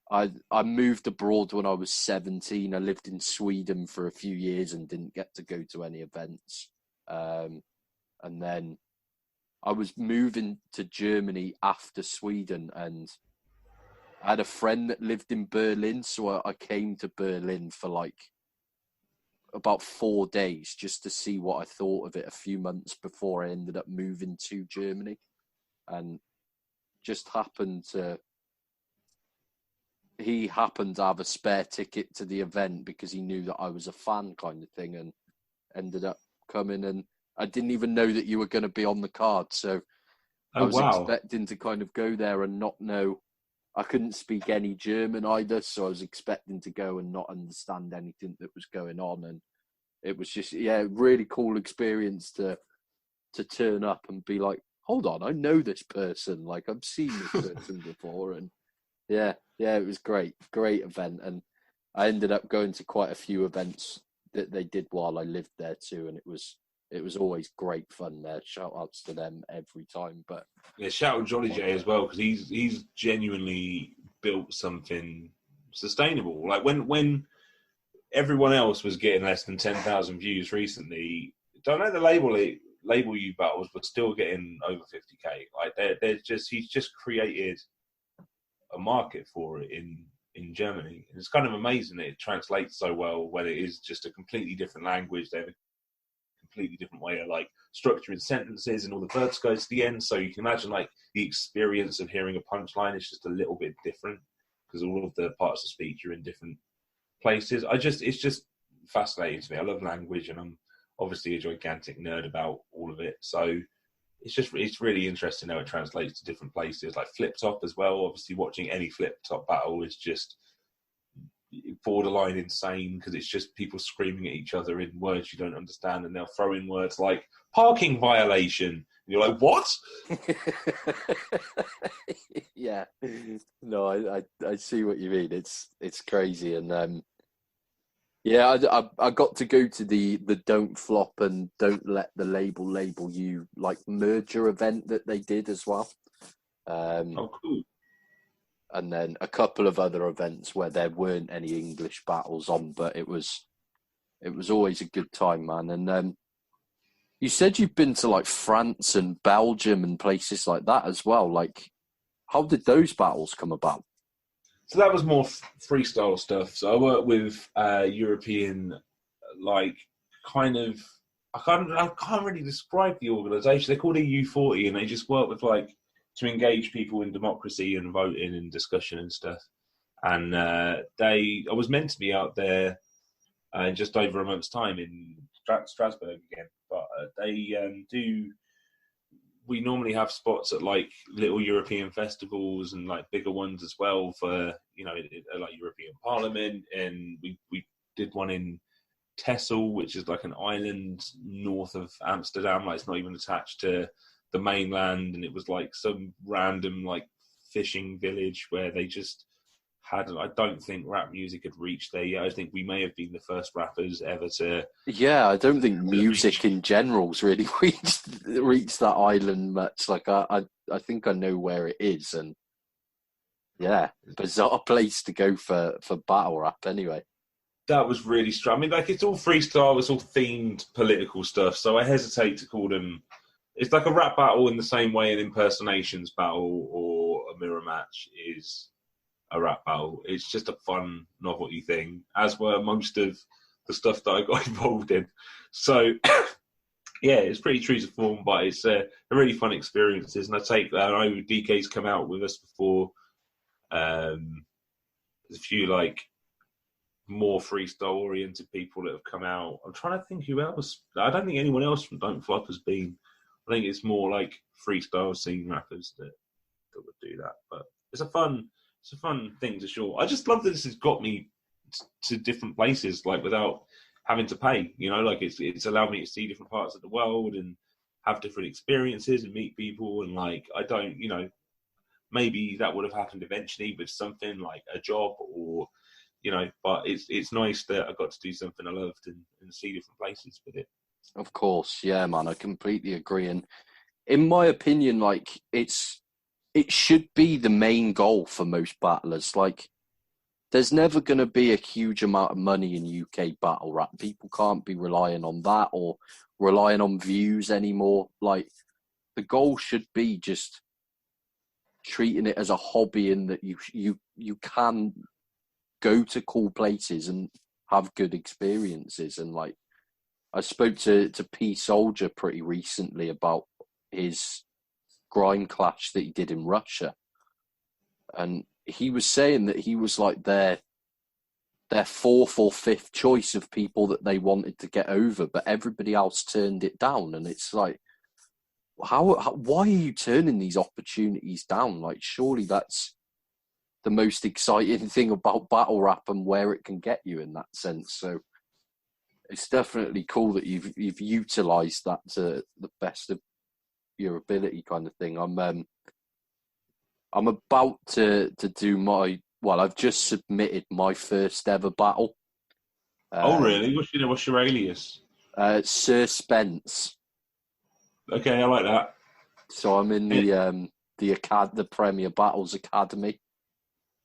I moved abroad when I was 17. I lived in Sweden for a few years and didn't get to go to any events. And then I was moving to Germany after Sweden, and I had a friend that lived in Berlin. So I came to Berlin for like about 4 days just to see what I thought of it a few months before I ended up moving to Germany, and he happened to have a spare ticket to the event because he knew that I was a fan kind of thing, and ended up coming, and I didn't even know that you were going to be on the card. So I was expecting to kind of go there and not know. I couldn't speak any German either, so I was expecting to go and not understand anything that was going on. And it was just, really cool experience to turn up and be like, hold on, I know this person. Like, I've seen this person before. And yeah, it was great event. And I ended up going to quite a few events that they did while I lived there too. And it was always great fun there. Shout outs to them every time. But yeah, shout out Jolly J as well, because he's genuinely built something sustainable. Like when everyone else was getting less than 10,000 views recently, don't know the label you battles, but still getting over 50k. Like he's just created a market for it in Germany. And it's kind of amazing that it translates so well when it is just a completely different language. They have a completely different way of like structuring sentences, and all the verbs go to the end. So you can imagine like the experience of hearing a punchline is just a little bit different because all of the parts of speech are in different places. It's just fascinating to me. I love language, and obviously a gigantic nerd about all of it. So it's really interesting how it translates to different places, like flip top as well. Obviously, watching any flip top battle is just borderline insane because it's just people screaming at each other in words you don't understand, and they'll throw in words like parking violation, and you're like, what? Yeah, no, I see what you mean. It's crazy, and yeah, I got to go to the don't flop and don't let the label you like merger event that they did as well. Oh, cool. And then a couple of other events where there weren't any English battles on, but it was always a good time, man. And you said you've been to like France and Belgium and places like that as well. Like, how did those battles come about? So that was more freestyle stuff. So I worked with European, like, kind of. I can't really describe the organisation. They're called EU40, and they just work with like to engage people in democracy and voting and discussion and stuff. And I was meant to be out there in just over a month's time in Strasbourg again, but we normally have spots at like little European festivals and like bigger ones as well for, like European Parliament. And we did one in Texel, which is like an island north of Amsterdam. Like it's not even attached to the mainland. And it was like some random like fishing village where they just had, I don't think rap music had reached there yet. I think we may have been the first rappers ever to. Yeah, I don't think music in general's really reached that island much. Like I think I know where it is, and yeah, bizarre place to go for battle rap anyway. That was really strong. I mean, like it's all freestyle, it's all themed political stuff. So I hesitate to call them. It's like a rap battle in the same way an impersonations battle or a mirror match is a rap battle. It's just a fun novelty thing, as were most of the stuff that I got involved in. So yeah, it's pretty true to form, but it's a really fun experiences. And I take that. I know DK's come out with us before. There's a few like more freestyle oriented people that have come out. I'm trying to think who else. I don't think anyone else from Don't Flop has been. I think it's more like freestyle scene rappers that would do that. But it's a fun thing to sure. I just love that this has got me to different places, like without having to pay. Like it's allowed me to see different parts of the world and have different experiences and meet people. And like I don't, maybe that would have happened eventually with something like a job or, but it's nice that I got to do something I loved and see different places with it. Of course, yeah, man, I completely agree. And in my opinion, like it should be the main goal for most battlers. Like, there's never going to be a huge amount of money in UK battle rap. People can't be relying on that or relying on views anymore. Like, the goal should be just treating it as a hobby, and that you can go to cool places and have good experiences. And like, I spoke to P Soldier pretty recently about his grime clash that he did in Russia, and he was saying that he was like their fourth or fifth choice of people that they wanted to get over, but everybody else turned it down. And it's like, why are you turning these opportunities down? Like, surely that's the most exciting thing about battle rap and where it can get you in that sense. So it's definitely cool that you've utilised that to the best of your ability, kind of thing. I'm about to do I've just submitted my first ever battle. Oh really? What's your alias? Sir Spence. Okay, I like that. So I'm in the Premier Battles Academy.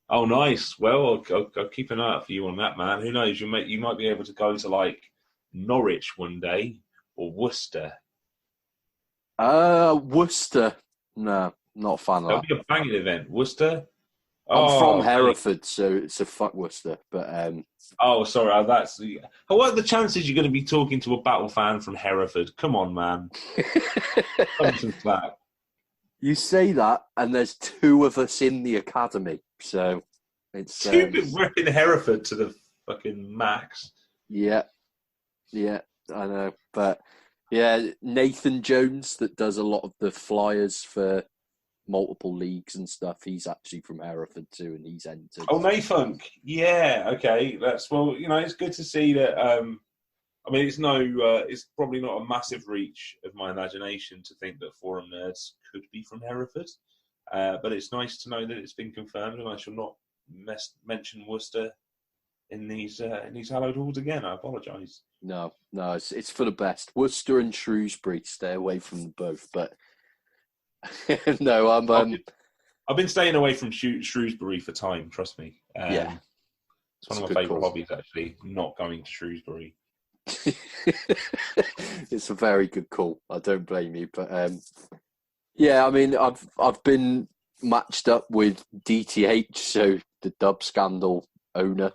Oh, nice. Well, I'll keep an eye out for you on that, man. Who knows? You might be able to go to like Norwich one day or Worcester. Worcester. No, not a fan of that. That'll be a banging event. Worcester. I'm from Hereford, so fuck Worcester. But oh, sorry. What are the chances you're going to be talking to a battle fan from Hereford? Come on, man. Come some slack. You say that, and there's two of us in the academy, so it's we're in Hereford to the fucking max. Yeah. I know, but yeah, Nathan Jones that does a lot of the flyers for multiple leagues and stuff. He's actually from Hereford too, and he's entered. Oh, Nathan. Yeah. Okay. That's well. It's good to see that. I mean, it's probably not a massive reach of my imagination to think that Forum Nerds could be from Hereford, but it's nice to know that it's been confirmed, and I shall not mention Worcester in these hallowed halls again. I apologise. No, it's for the best. Worcester and Shrewsbury, stay away from them both. But no, I've been staying away from Shrewsbury for time. Trust me. Yeah, it's one of my favourite hobbies. Actually, not going to Shrewsbury. It's a very good call. I don't blame you, but yeah, I mean, I've been matched up with DTH, so the Dub Scandal owner.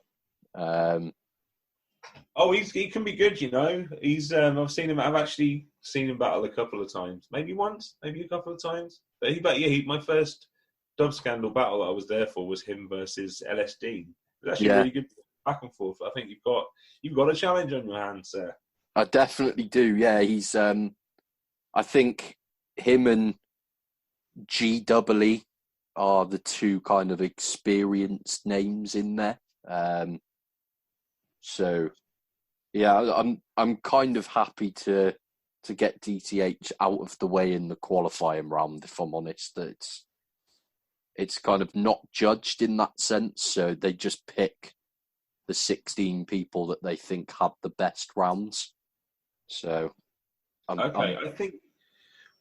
Oh, he can be good. He's I've actually seen him battle a couple of times, maybe once, maybe a couple of times. But my first Dub Scandal battle that I was there for was him versus LSD. It was actually really good back and forth. I think you've got a challenge on your hands, sir. I definitely do. Yeah, he's. I think him and GEE are the two kind of experienced names in there. So, yeah, I'm kind of happy to get DTH out of the way in the qualifying round. If I'm honest, that it's kind of not judged in that sense. So they just pick the 16 people that they think had the best rounds. So, I think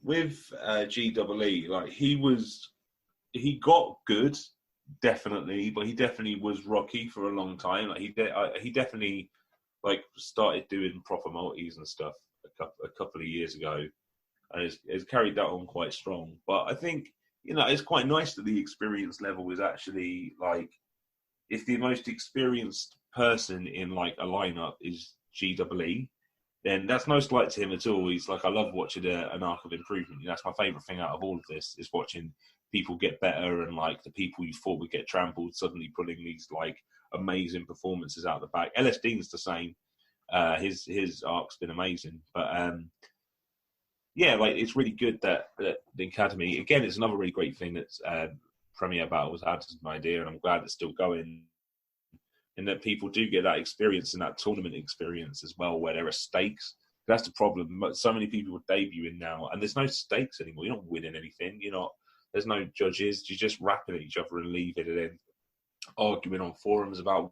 with GEE, like he got good, definitely, but he definitely was rocky for a long time. Like he definitely like started doing proper multis and stuff a couple of years ago, and has carried that on quite strong. But I think it's quite nice that the experience level is actually like, if the most experienced person in like a lineup is GEE, then that's no slight to him at all. He's like, I love watching an arc of improvement. That's my favourite thing out of all of this, is watching people get better, and like the people you thought would get trampled suddenly pulling these like amazing performances out the back. LSD's the same. His arc's been amazing, but yeah, like it's really good that the academy, again, it's another really great thing that Premier Battles had as an idea, and I'm glad it's still going, and that people do get that experience and that tournament experience as well, where there are stakes. That's the problem. So many people are debuting now, and there's no stakes anymore. You're not winning anything. There's no judges. You're just rapping at each other and leaving, and then arguing on forums about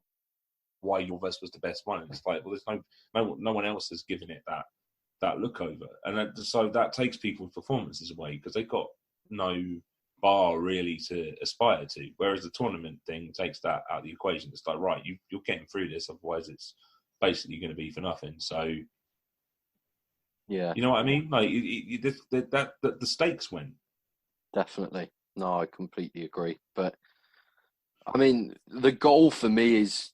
why your verse was the best one. And it's like, well, there's no one else has given it that look over, and so that takes people's performances away, because they've got no bar really to aspire to. Whereas the tournament thing takes that out of the equation. It's like, right, you're getting through this, otherwise it's basically going to be for nothing. So, yeah, you know what I mean? Like the stakes went. Definitely. No, I completely agree. But I mean, the goal for me is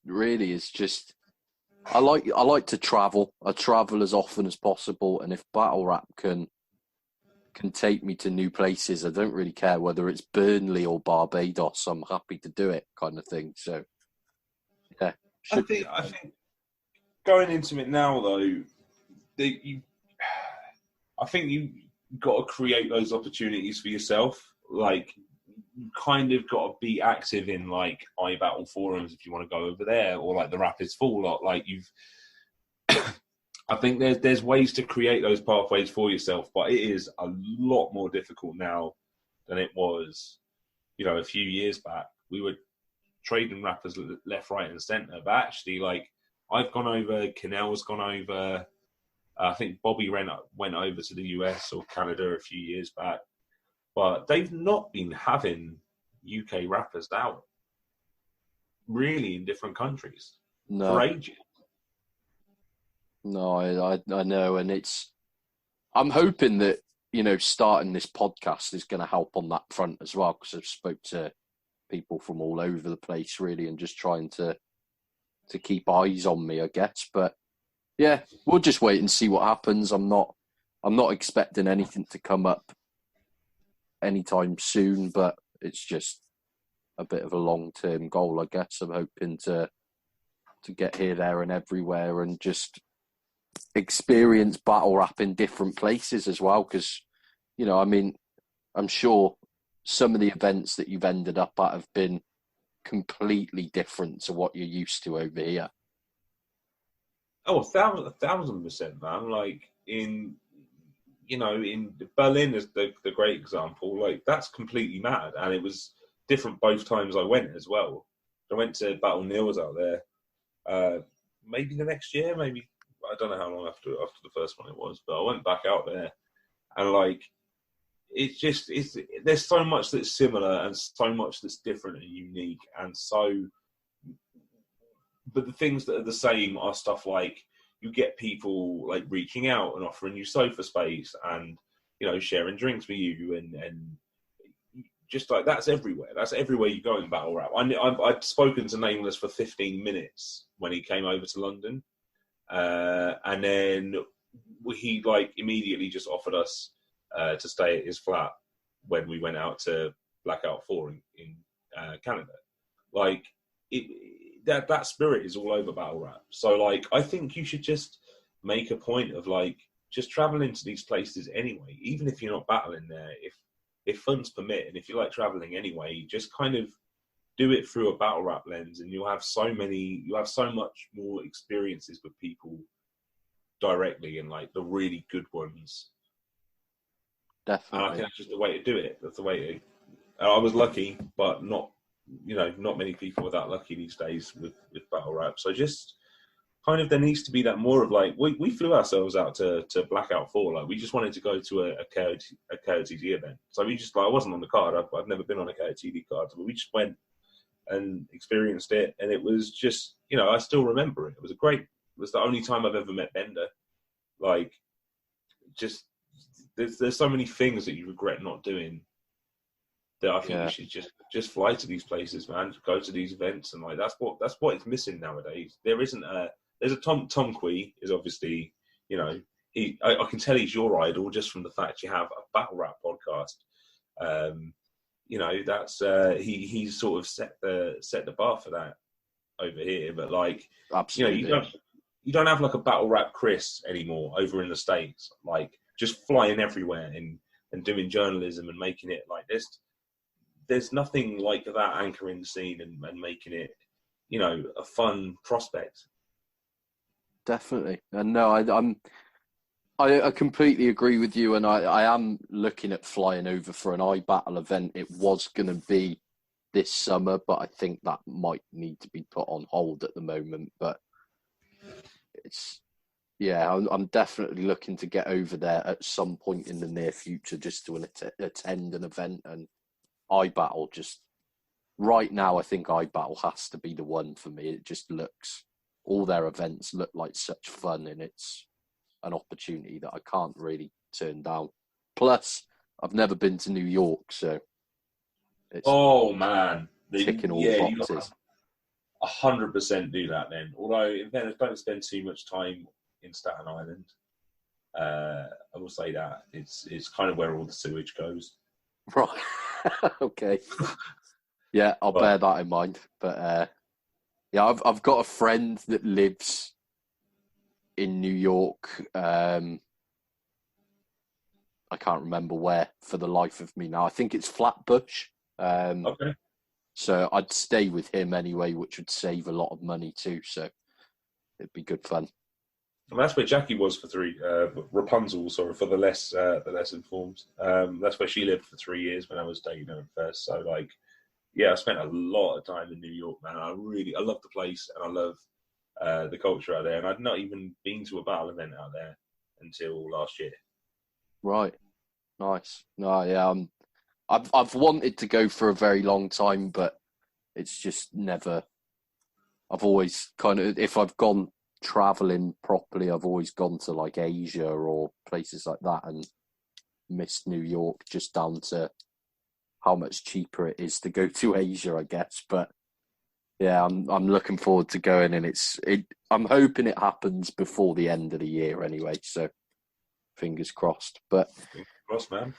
just, I like to travel. I travel as often as possible, and if battle rap can take me to new places, I don't really care whether it's Burnley or Barbados. I'm happy to do it, kind of thing. So, yeah. I think going into it now though, I think you got to create those opportunities for yourself. Like, you kind of got to be active in like iBattle forums if you want to go over there, or like the Rapids Full lot. Like I think there's ways to create those pathways for yourself, but it is a lot more difficult now than it was, a few years back. We were trading rappers left, right, and centre, but actually, like, I've gone over, Kinnell's gone over. I think Bobby went over to the US or Canada a few years back, but they've not been having UK rappers out really in different countries for ages. No, I know, and I'm hoping that starting this podcast is going to help on that front as well, because I've spoke to people from all over the place really, and just trying to keep eyes on me, I guess. But yeah, we'll just wait and see what happens. I'm not expecting anything to come up anytime soon, but it's just a bit of a long-term goal, I guess. I'm hoping to get here, there, and everywhere, and just experience battle rap in different places as well. Because, you know, I mean, I'm sure some of the events that you've ended up at have been completely different to what you're used to over here. Oh, 1,000%, man. Like in Berlin is the great example. Like that's completely mad, and it was different both times I went as well. I went to Battle Nils out there, maybe the next year, maybe I don't know how long after the first one it was, but I went back out there, and like there's so much that's similar and so much that's different and unique, and so. But the things that are the same are stuff like you get people like reaching out and offering you sofa space and, you know, sharing drinks with you and just like that's everywhere. That's everywhere you go in battle rap. I'd spoken to Nameless for 15 minutes when he came over to London. And then he like immediately just offered us to stay at his flat when we went out to Blackout 4 in Canada. Like that spirit is all over battle rap. So like I think you should just make a point of like just traveling to these places anyway, even if you're not battling there. If funds permit and if you like traveling anyway, just kind of do it through a battle rap lens, and you'll have so much more experiences with people directly and like the really good ones. Definitely. And I think that's just the way to do it. That's the way to. I was lucky, but not many people are that lucky these days with battle rap. So just kind of there needs to be that more of like we flew ourselves out to Blackout 4. Like we just wanted to go to a KOTD event. So we just like I wasn't on the card. I've never been on a KOTD card, but we just went and experienced it, and it was just I still remember it. It was the only time I've ever met Bender. Like just there's so many things that you regret not doing. That I think you should just fly to these places, man. Go to these events, and like that's what it's missing nowadays. There's a Tom Quee is obviously I can tell he's your idol just from the fact you have a battle rap podcast. That's he's sort of set the bar for that over here. But like absolutely, you don't have like a battle rap Chris anymore over in the States. Like just flying everywhere and doing journalism and making it like this. There's nothing like that anchoring the scene and making it, a fun prospect. Definitely. And no, I completely agree with you. And I am looking at flying over for an iBattle event. It was going to be this summer, but I think that might need to be put on hold at the moment. But I'm definitely looking to get over there at some point in the near future just to attend an event. And iBattle just right now, I think iBattle has to be the one for me. It just all their events look like such fun, and it's an opportunity that I can't really turn down. Plus, I've never been to New York, so it's ticking all boxes. 100% do that then. Although, in fairness, don't spend too much time in Staten Island. I will say that it's kind of where all the sewage goes. Right. Okay. Yeah, I'll bear that in mind. But I've got a friend that lives in New York. I can't remember where for the life of me now. I think it's Flatbush. Okay. So I'd stay with him anyway, which would save a lot of money too. So it'd be good fun. And that's where Jackie was for Rapunzel, sorry, for the less informed. That's where she lived for 3 years when I was dating her first. So like, I spent a lot of time in New York, man. I love the place and I love the culture out there. And I'd not even been to a battle event out there until last year. Right. Nice. No, yeah. I've wanted to go for a very long time, but it's just never. I've always kind of, if I've gone traveling properly, I've always gone to like Asia or places like that and missed New York just down to how much cheaper it is to go to Asia, I guess. But yeah, I'm looking forward to going, and I'm hoping it happens before the end of the year anyway. So fingers crossed. But fingers crossed, man.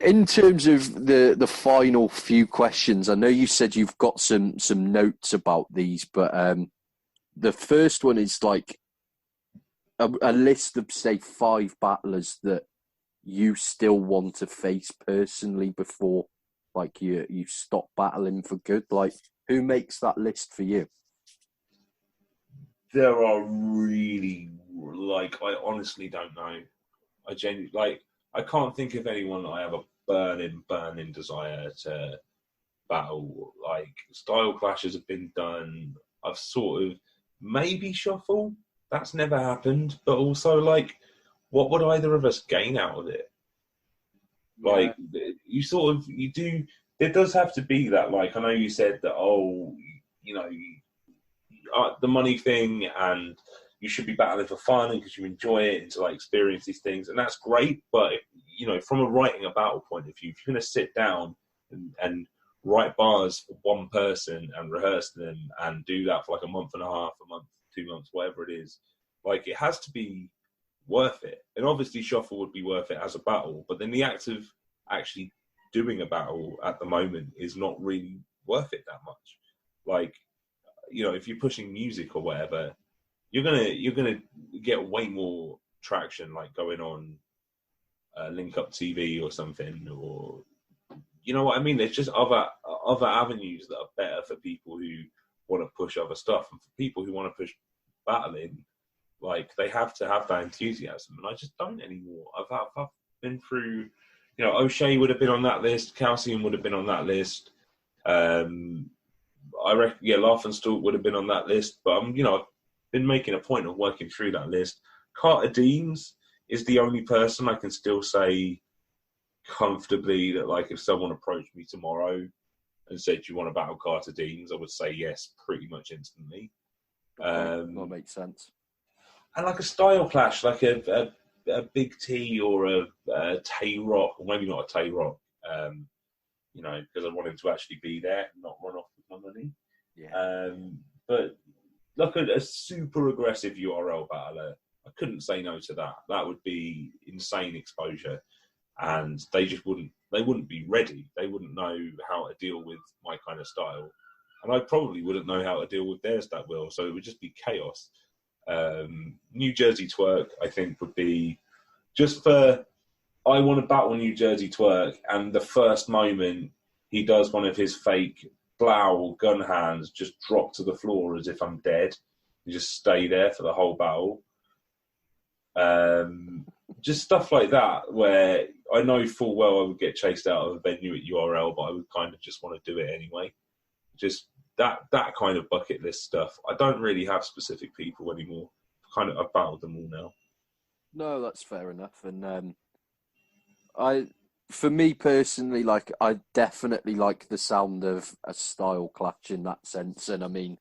In terms of the final few questions, I know you said you've got some notes about these, but the first one is like, a list of, say, 5 battlers that you still want to face personally before, like, you stop battling for good? Like, who makes that list for you? There are really, like, I honestly don't know. I genuinely, like, I can't think of anyone that I have a burning desire to battle. Like, style clashes have been done. I've sort of maybe shuffle. That's never happened. But also, like, what would either of us gain out of it? Yeah. Like, you do. There does have to be that. Like, I know you said that. Oh, you know, the money thing, and you should be battling for fun and because you enjoy it and to like experience these things, and that's great. But from a writing a battle point of view, if you're going to sit down and write bars for one person and rehearse them and do that for like a month and a half, a month, 2 months, whatever it is, like it has to be worth it. And obviously, shuffle would be worth it as a battle, but then the act of actually doing a battle at the moment is not really worth it that much. Like, if you're pushing music or whatever, you're gonna get way more traction, like going on Link Up TV or something, or you know what I mean. There's just other avenues that are better for people who want to push other stuff, and for people who want to push battling, like they have to have that enthusiasm, and I just don't anymore. I've been through, O'Shea would have been on that list, Calcium would have been on that list. I reckon, Laugh and Stalk would have been on that list, but I've been making a point of working through that list. Carter Deems is the only person I can still say comfortably that, like, if someone approached me tomorrow and said, "Do you want to battle Carter Deems?" I would say yes, pretty much instantly. That makes sense. And like a style clash, like a Big T or a Tay Rock, or maybe not a Tay Rock. Because I want him to actually be there and not run off with my money. Yeah. But like a super aggressive URL battler, I couldn't say no to that. That would be insane exposure, and they wouldn't be ready. They wouldn't know how to deal with my kind of style, and I probably wouldn't know how to deal with theirs that well. So it would just be chaos. New Jersey Twerk, I think, would be just for. I want to battle New Jersey Twerk, and the first moment he does one of his fake blow gun hands, just drop to the floor as if I'm dead. You just stay there for the whole battle. Just stuff like that, where I know full well I would get chased out of a venue at URL, but I would kind of just want to do it anyway. Just that kind of bucket list stuff. I don't really have specific people anymore. I've battled them all now. No, that's fair enough. And for me personally, like, I definitely like the sound of a style clash in that sense. And I mean,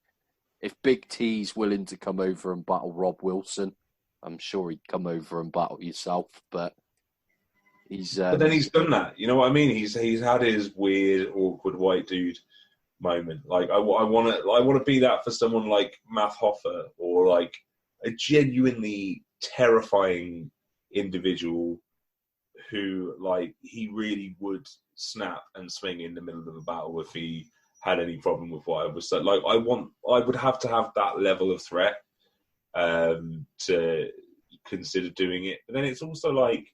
if Big T's willing to come over and battle Rob Wilson, I'm sure he'd come over and battle yourself. But he's but then he's done that. You know what I mean? He's had his weird, awkward white dude moment. Like I want to be that for someone like Matt Hoffer, or like a genuinely terrifying individual who, like, he really would snap and swing in the middle of a battle if he had any problem with what I was saying. Like, I would have to have that level of threat to consider doing it. But then it's also like,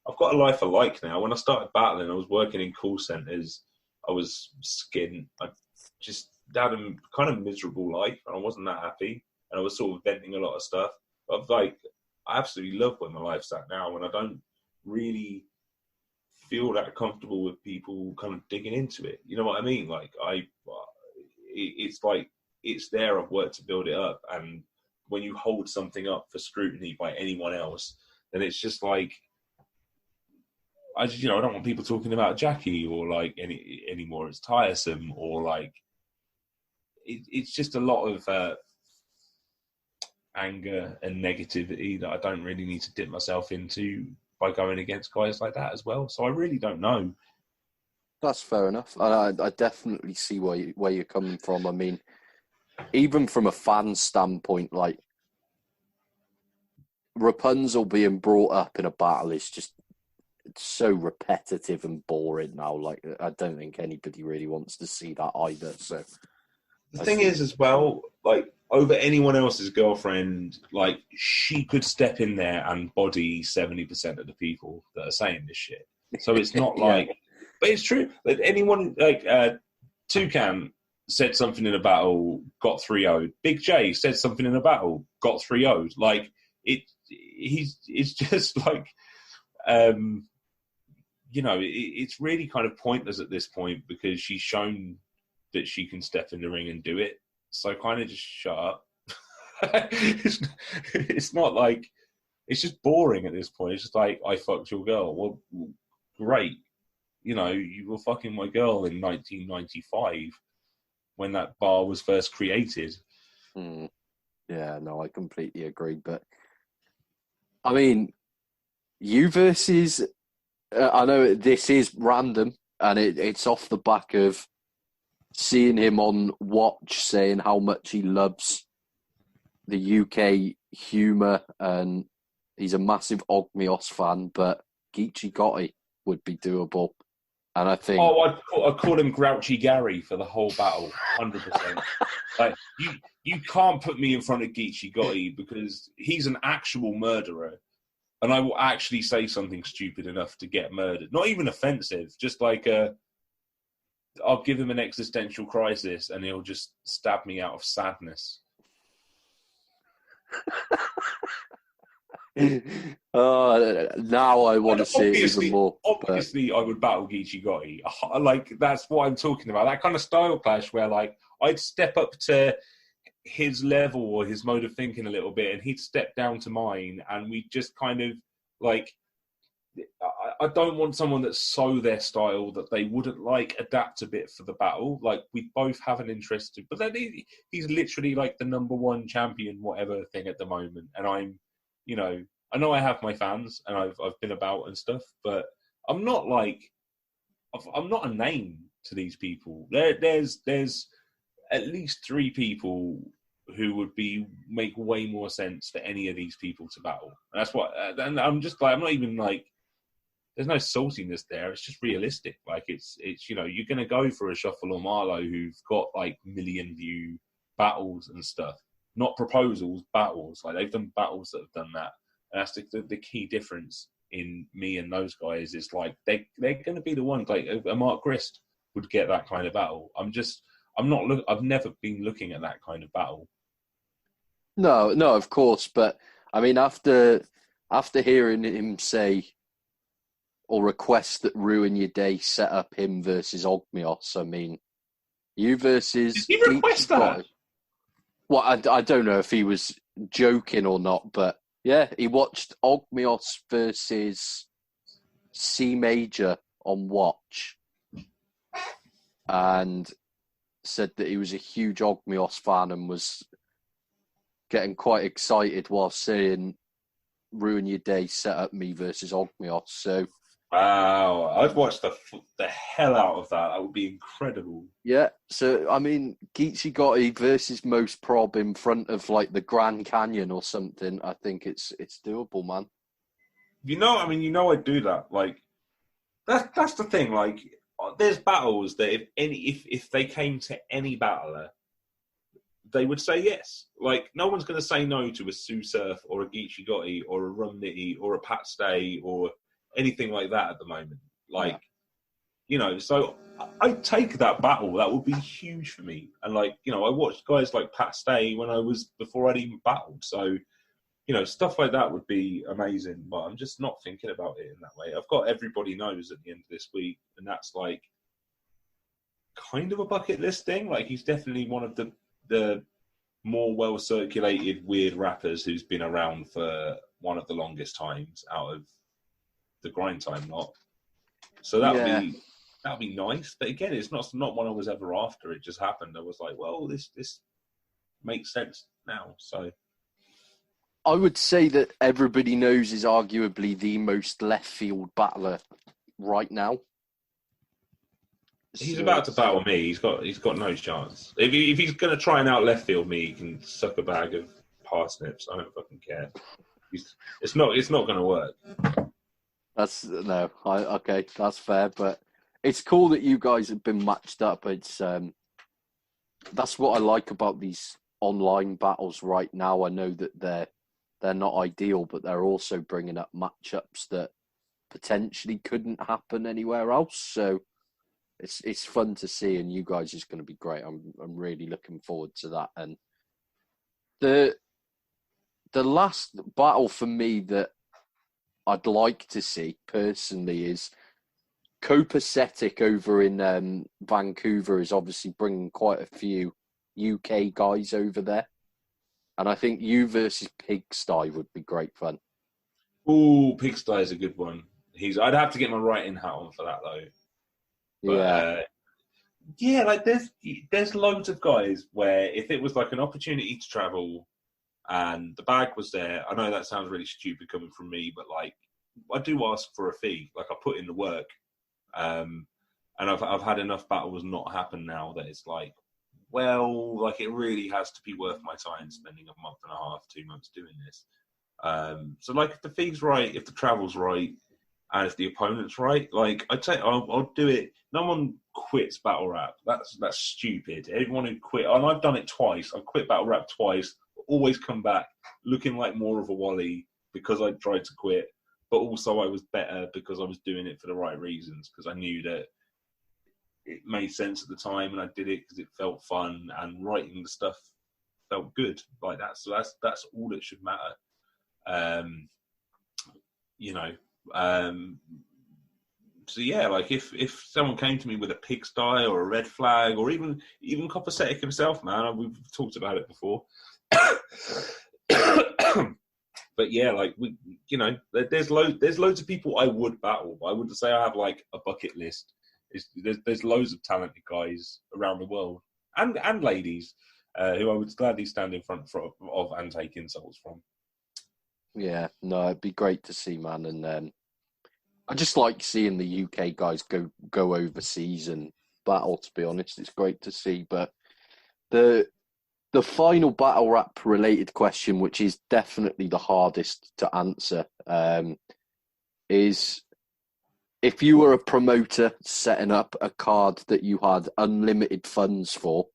I've got a life I like now. When I started battling, I was working in call centres. I was skint. I just had a kind of miserable life, and I wasn't that happy. And I was sort of venting a lot of stuff. But I absolutely love where my life's at now, and I don't really feel that comfortable with people kind of digging into it. You know what I mean? Like, it's like, it's there. I've worked to build it up, and when you hold something up for scrutiny by anyone else, then it's just like, I don't want people talking about Jackie or like anymore. It's tiresome, or like it's just a lot of anger and negativity that I don't really need to dip myself into by going against guys like that as well. So I really don't know. That's fair enough. I definitely see where you're coming from. I mean, even from a fan standpoint, like, Rapunzel being brought up in a battle is just so repetitive and boring now. Like, I don't think anybody really wants to see that either. So The thing is, as well, like, over anyone else's girlfriend, like, she could step in there and body 70% of the people that are saying this shit. So it's not like, but it's true that anyone, like, Toucan said something in a battle, got 3-0'd. Big J said something in a battle, got 3-0'd. Like, it's just like, you know, it's really kind of pointless at this point because she's shown that she can step in the ring and do it. So kind of just shut up. It's not like, it's just boring at this point. It's just like, I fucked your girl. Well, great. You know, you were fucking my girl in 1995 when that bar was first created. Yeah, no, I completely agree. But, I mean, you versus... I know this is random, and it's off the back of seeing him on Watch saying how much he loves the UK humour, and he's a massive Ogmios fan, but Geechee Gotti would be doable. And I think... Oh, I'd call him Grouchy Gary for the whole battle, 100%. Like, you can't put me in front of Geechee Gotti because he's an actual murderer. And I will actually say something stupid enough to get murdered. Not even offensive, just like I'll give him an existential crisis and he'll just stab me out of sadness. Now I want to see it even more. Obviously, I would battle Geechee Gotti. Like, that's what I'm talking about. That kind of style clash where, like, I'd step up to his level or his mode of thinking a little bit and he'd step down to mine, and we just kind of, like, I don't want someone that's so their style that they wouldn't, like, adapt a bit for the battle. Like, we both have an interest in, but then he's literally like the #1 champion whatever thing at the moment, and I'm, you know I have my fans and I've been about and stuff, but I'm not like, I'm not a name to these people. There's at least 3 people who would make way more sense for any of these people to battle. And that's what, and I'm just like, I'm not even like, there's no saltiness there. It's just realistic. Like, it's you're going to go for a Shuffle or Marlowe who've got like million view battles and stuff, not proposals, battles. Like, they've done battles that have done that. And that's the key difference in me and those guys is, like, they're going to be the ones, like a Mark Grist would get that kind of battle. I've never been looking at that kind of battle. No, of course. But I mean, after hearing him say or request that Ruin Your Day set up him versus Ogmios, I mean, you versus... Did he request that? Well, I don't know if he was joking or not, but yeah, he watched Ogmios versus C Major on Watch and said that he was a huge Ogmios fan and was getting quite excited while saying Ruin Your Day set up me versus Ogmios. So, wow, I'd watch the hell out of that. That would be incredible. Yeah, so I mean, Geechee Gotti versus MOS PROB in front of like the Grand Canyon or something. I think it's doable, man. I'd do that. Like, that's the thing. Like, there's battles that if they came to any battler, they would say yes. Like, no one's going to say no to a Sue Surf or a Geechee Gotti or a Rum Nitty or a Pat Stay or anything like that at the moment. Like, so I'd take that battle. That would be huge for me. And, like, I watched guys like Pat Stay before I'd even battled. So, stuff like that would be amazing. But I'm just not thinking about it in that way. I've got Everybody Knows at the end of this week, and that's like kind of a bucket list thing. Like, he's definitely one of the more well circulated weird rappers who's been around for one of the longest times out of the grind time lot. So that'd be nice. But again, it's not one I was ever after. It just happened. I was like, well, this makes sense now. So I would say that Everybody Knows is arguably the most left field battler right now. He's about to battle me. He's got no chance. If he's going to try and out left field me, he can suck a bag of parsnips. I don't fucking care. It's not going to work. Okay, that's fair. But it's cool that you guys have been matched up. It's that's what I like about these online battles right now. I know that they're not ideal, but they're also bringing up matchups that potentially couldn't happen anywhere else. So it's fun to see, and you guys is going to be great. I'm really looking forward to that. And the last battle for me that I'd like to see personally is Copacetic over in Vancouver is obviously bringing quite a few UK guys over there. And I think you versus Pigsty would be great fun. Ooh, Pigsty is a good one. I'd have to get my writing hat on for that though. But, yeah, like there's loads of guys where if it was like an opportunity to travel and the bag was there, I know that sounds really stupid coming from me, but like I do ask for a fee. Like I put in the work, and I've had enough battles not happen now that it's like, well, like it really has to be worth my time spending a month and a half, 2 months doing this. So like if the fee's right, if the travel's right, and if the opponent's right, like I'll do it. No one quits battle rap. That's stupid. Everyone who quit, and I've done it twice. I've quit battle rap twice. Always come back looking like more of a wally because I tried to quit, but also I was better because I was doing it for the right reasons, because I knew that it made sense at the time, and I did it because it felt fun, and writing the stuff felt good. Like that's all that should matter. You know. So yeah, like if someone came to me with a Pigsty or a Red Flag or even Copacetic himself, man, we've talked about it before. But yeah, like there's loads of people I would battle. I wouldn't say I have like a bucket list. There's loads of talented guys around the world and ladies who I would gladly stand in front of and take insults from. Yeah, no, it'd be great to see, man. And I just like seeing the UK guys go overseas and battle, to be honest. It's great to see. But the final battle rap related question, which is definitely the hardest to answer, is if you were a promoter setting up a card that you had unlimited funds for,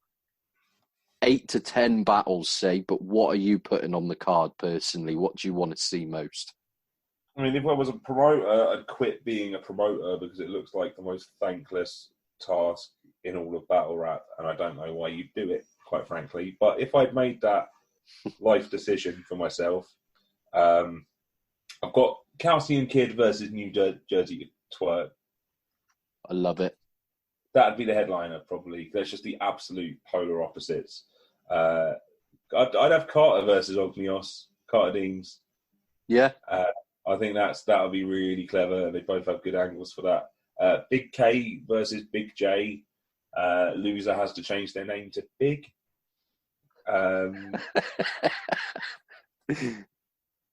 8 to 10 battles, say, but what are you putting on the card personally? What do you want to see most? I mean, if I was a promoter, I'd quit being a promoter because it looks like the most thankless task in all of battle rap, and I don't know why you do it, quite frankly. But if I'd made that life decision for myself, I've got Calcium Kid versus New Jersey Twerk. I love it. That'd be the headliner, probably. That's just the absolute polar opposites. I'd have Carter versus Ognios, Carter Deems. Yeah. I think that'll be really clever. They both have good angles for that. Big K versus Big J. Loser has to change their name to Big. I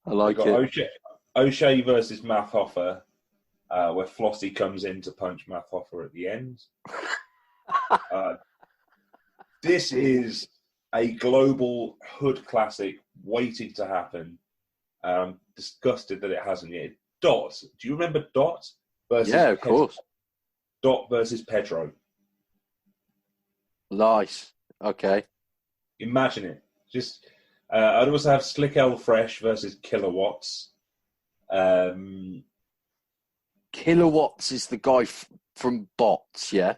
like it. O'Shea versus Math Hoffer, where Flossie comes in to punch Math Hoffer at the end. This is a global hood classic waiting to happen. I'm disgusted that it hasn't yet. Dot. Do you remember Dot versus? Yeah, of course. Dot versus Pedro. Nice. Okay. Imagine it. Just. I'd also have Slick L Fresh versus Kilowatts. Kilowatts is the guy from Bots, yeah?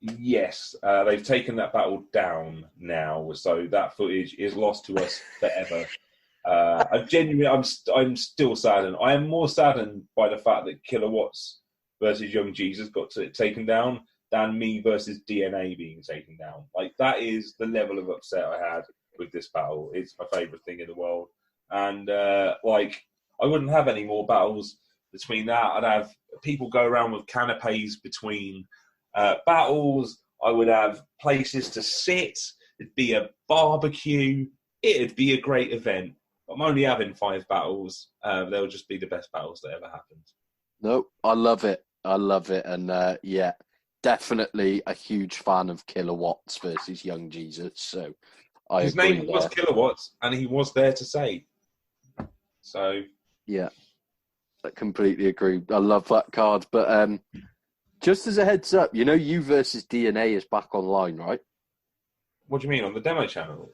Yes, they've taken that battle down now, so that footage is lost to us forever. I'm still saddened. I am more saddened by the fact that Kilowatts versus Young Jesus got taken down than me versus DNA being taken down. Like, that is the level of upset I had with this battle. It's my favourite thing in the world. And, I wouldn't have any more battles between that. I'd have people go around with canapes between battles. I would have places to sit. It'd be a barbecue. It'd be a great event. I'm only having 5 battles. They'll just be the best battles that ever happened. No, I love it. And yeah, definitely a huge fan of Kilowatts versus Young Jesus. So his name was Kilowatts, and he was there to say. So yeah, I completely agree. I love that card. But just as a heads up, you versus DNA is back online, right? What do you mean, on the demo channel?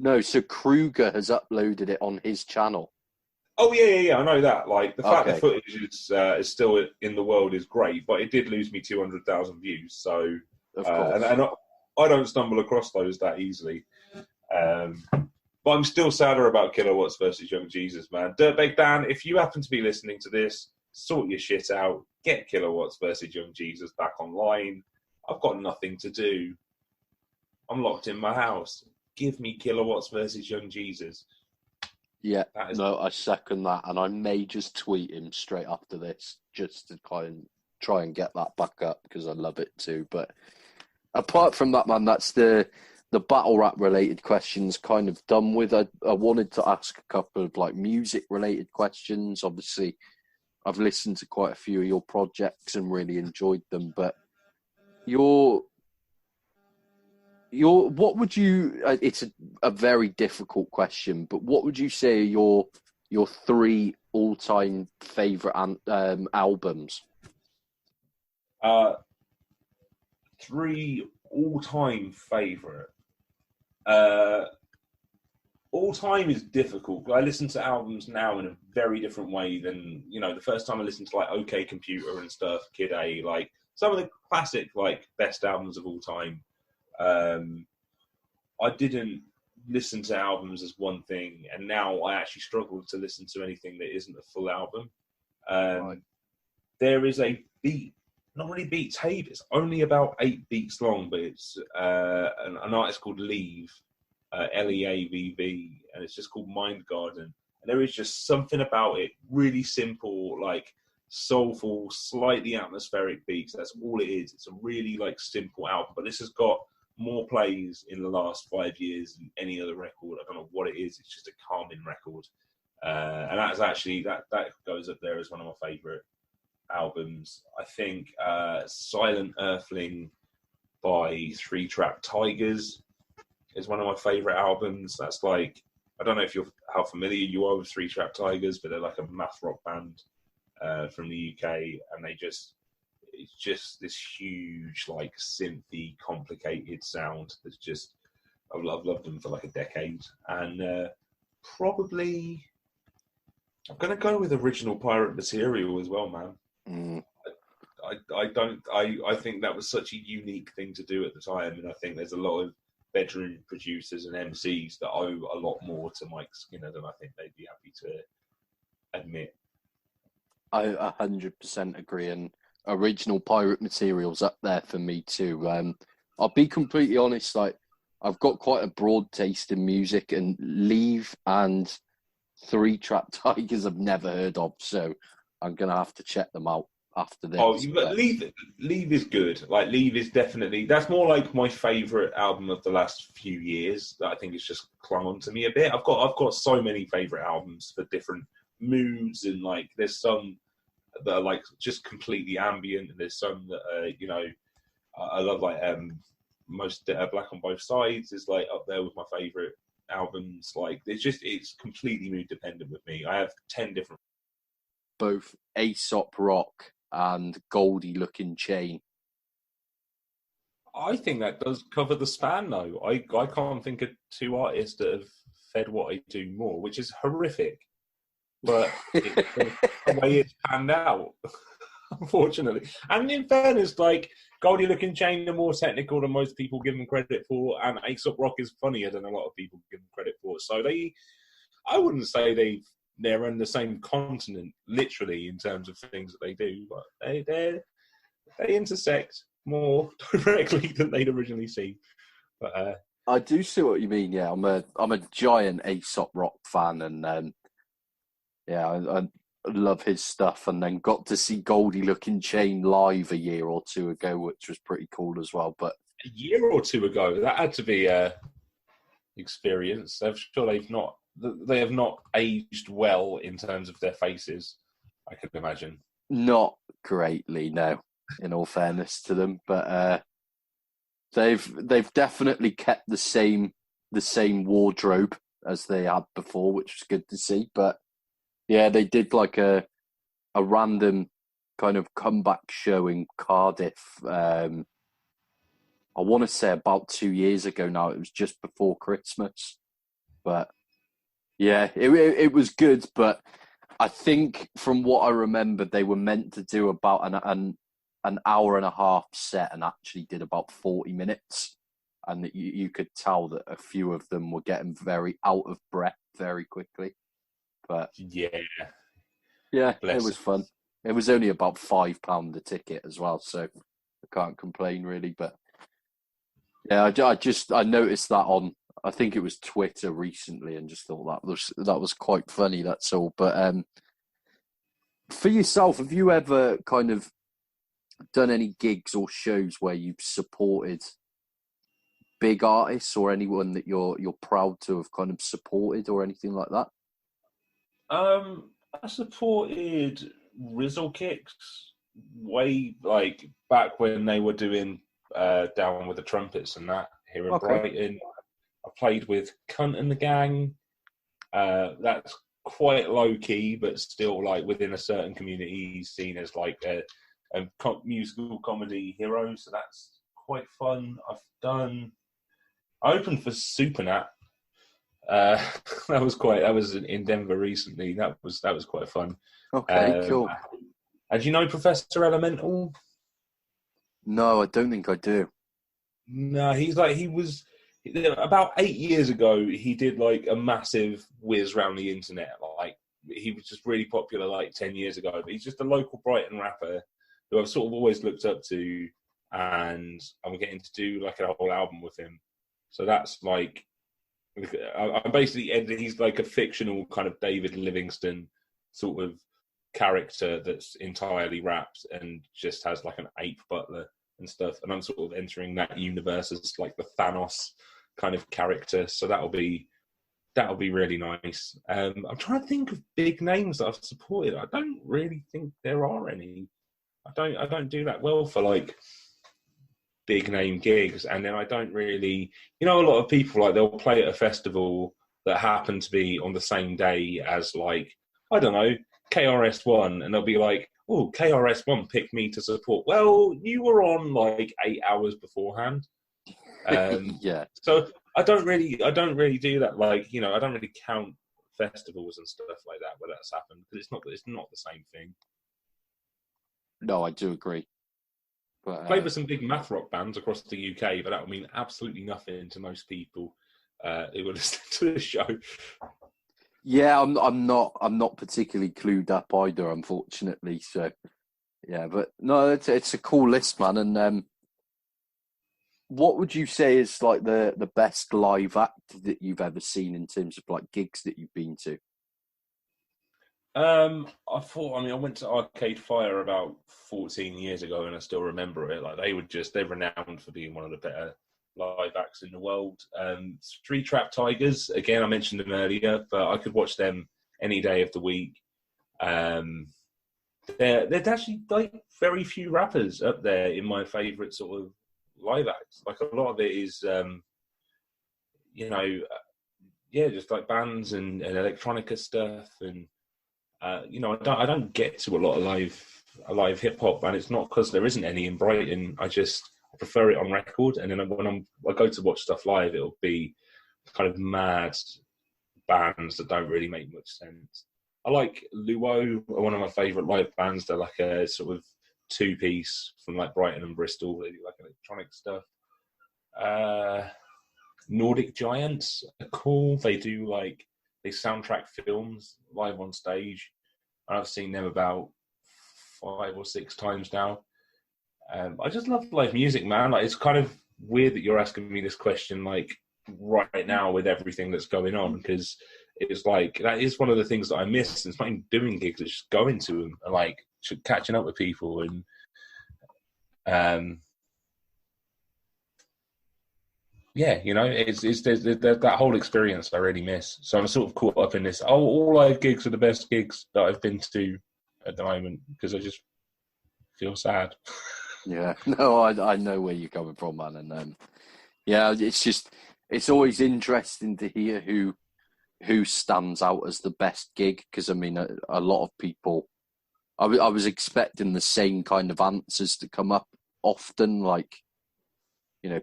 No, so Kruger has uploaded it on his channel. Oh yeah. I know that. Like the fact the Okay, footage is still in the world is great, but it did lose me 200,000 views. So of and, course. and I don't stumble across those that easily. Um, but I'm still sadder about Kilowatts versus Young Jesus, man. Dirtbag Dan, if you happen to be listening to this, sort your shit out. Get Kilowatts versus Young Jesus back online. I've got nothing to do. I'm locked in my house. Give me Kilowatts versus Young Jesus. Yeah, That is no, I second that, and I may just tweet him straight after this just to try and get that back up because I love it too. But apart from that, man, that's the battle rap related questions kind of done with. I wanted to ask a couple of like music related questions. Obviously, I've listened to quite a few of your projects and really enjoyed them. But your what would you? It's a very difficult question, but what would you say are your three all time favorite albums? uh, three all-time favorite. Uh, all time is difficult. I listen to albums now in a very different way than the first time I listened to like OK Computer and stuff, Kid A, like some of the classic like best albums of all time. I didn't listen to albums as one thing, and now I actually struggle to listen to anything that isn't a full album. Right. There is a beat, not really beat tape. It's only about 8 beats long, but it's an artist called Leave, Leavv, and it's just called Mind Garden. And there is just something about it, really simple, like soulful, slightly atmospheric beats. That's all it is. It's a really like simple album, but this has got more plays in the last 5 years than any other record. I don't know what it is. It's just a calming record, and that's actually that goes up there as one of my favorite albums. I think Silent Earthling by Three Trapped Tigers is one of my favorite albums. That's like, I don't know if how familiar you are with Three Trapped Tigers, but they're like a math rock band from the UK, and it's just this huge, like synthy, complicated sound. That's just, I've loved them for like a decade, and probably I'm gonna go with Original Pirate Material as well, man. Mm. I think that was such a unique thing to do at the time, and I think there's a lot of bedroom producers and MCs that owe a lot more to Mike Skinner than I think they'd be happy to admit. I 100% agree, and Original Pirate Material's up there for me too. I'll be completely honest, like I've got quite a broad taste in music, and Leave and Three Trapped Tigers I've never heard of, so I'm gonna have to check them out after this. Oh, Leave is good. Like Leave is definitely, that's more like my favorite album of the last few years. That I think it's just clung on to me a bit. I've got so many favorite albums for different moods, and like there's some that are like just completely ambient, and there's some that I love, like most Black on Both Sides is like up there with my favorite albums. Like it's completely mood dependent with me. I have 10 different. Both Aesop Rock and Goldie Looking Chain. I think that does cover the span, though. I can't think of two artists that have fed what I do more, which is horrific. But it's the way it's panned out, unfortunately. And in fairness, like Goldie Looking Chain are more technical than most people give them credit for, and Aesop Rock is funnier than a lot of people give them credit for. So I wouldn't say they're on the same continent, literally, in terms of things that they do, but they intersect more directly than they'd originally seen. But I do see what you mean. Yeah, I'm a giant Aesop Rock fan, and yeah, I love his stuff. And then got to see Goldie Looking Chain live a year or two ago, which was pretty cool as well. But a year or two ago, that had to be a experience. I'm sure they have not aged well in terms of their faces, I could imagine. not greatly, no. In all fairness to them, but they've definitely kept the same wardrobe as they had before, which was good to see. But yeah, they did like a random kind of comeback show in Cardiff. I want to say about 2 years ago now. It was just before Christmas, But yeah, it was good. But I think from what I remember, they were meant to do about an hour and a half set, and actually did about 40 minutes. And that you could tell that a few of them were getting very out of breath very quickly. But Yeah, yeah, it bless was him. fun. It was only about £5 a ticket as well, so I can't complain really. But yeah, I noticed that on, I think it was Twitter recently, and just thought that was quite funny. That's all. But for yourself, have you ever kind of done any gigs or shows where you've supported big artists or anyone that you're proud to have kind of supported or anything like that? I supported Rizzle Kicks way like back when they were doing Down with the Trumpets and that here in Okay. Brighton. I played with Cunt and the Gang. That's quite low key, but still like within a certain community, seen as like a musical comedy hero. So that's quite fun. I opened for Supernat. That was in Denver recently. That was quite fun. Okay, cool. And you know Professor Elemental? No, I don't think I do. No, he was about 8 years ago. He did like a massive whiz around the internet. Like he was just really popular like 10 years ago. But he's just a local Brighton rapper who I've sort of always looked up to, and I'm getting to do like a whole album with him. So that's like. I'm basically, he's like a fictional kind of David Livingston sort of character that's entirely rapped and just has like an ape butler and stuff. And I'm sort of entering that universe as like the Thanos kind of character. So that'll be really nice. I'm trying to think of big names that I've supported. I don't really think there are any. I don't do that well for like big name gigs, and then I don't really, a lot of people like they'll play at a festival that happen to be on the same day as like, I don't know, KRS-One, and they'll be like, oh, KRS-One picked me to support. Well, you were on like 8 hours beforehand. Yeah. So I don't really do that. Like, I don't really count festivals and stuff like that where that's happened, because it's not the same thing. No, I do agree. But Played with some big math rock bands across the UK, but that would mean absolutely nothing to most people who would listen to the show. yeah, I'm not particularly clued up either, unfortunately. So yeah, but no, it's a cool list, man. And what would you say is like the best live act that you've ever seen in terms of like gigs that you've been to? I went to Arcade Fire about 14 years ago, and I still remember it. Like they're renowned for being one of the better live acts in the world. Street Trap Tigers, again, I mentioned them earlier, but I could watch them any day of the week. There's actually like very few rappers up there in my favourite sort of live acts. Like a lot of it is, just like bands and electronica stuff, and I don't get to a lot of live hip hop, and it's not because there isn't any in Brighton. I prefer it on record, and then when I go to watch stuff live, it'll be kind of mad bands that don't really make much sense. I like Luo, one of my favourite live bands. They're like a sort of two-piece from like Brighton and Bristol. They do like electronic stuff. Nordic Giants are cool. They soundtrack films live on stage. I've seen them about 5 or 6 times now. I just love live music, man. Like, it's kind of weird that you're asking me this question like right now with everything that's going on, because it's like that is one of the things that I miss. It's not even doing gigs; it's just going to them and like catching up with people and it's that whole experience I really miss. So I'm sort of caught up in this. All live gigs are the best gigs that I've been to at the moment, because I just feel sad. Yeah, no, I know where you're coming from, man. And yeah, it's always interesting to hear who stands out as the best gig, because I mean a lot of people. I was expecting the same kind of answers to come up often, like.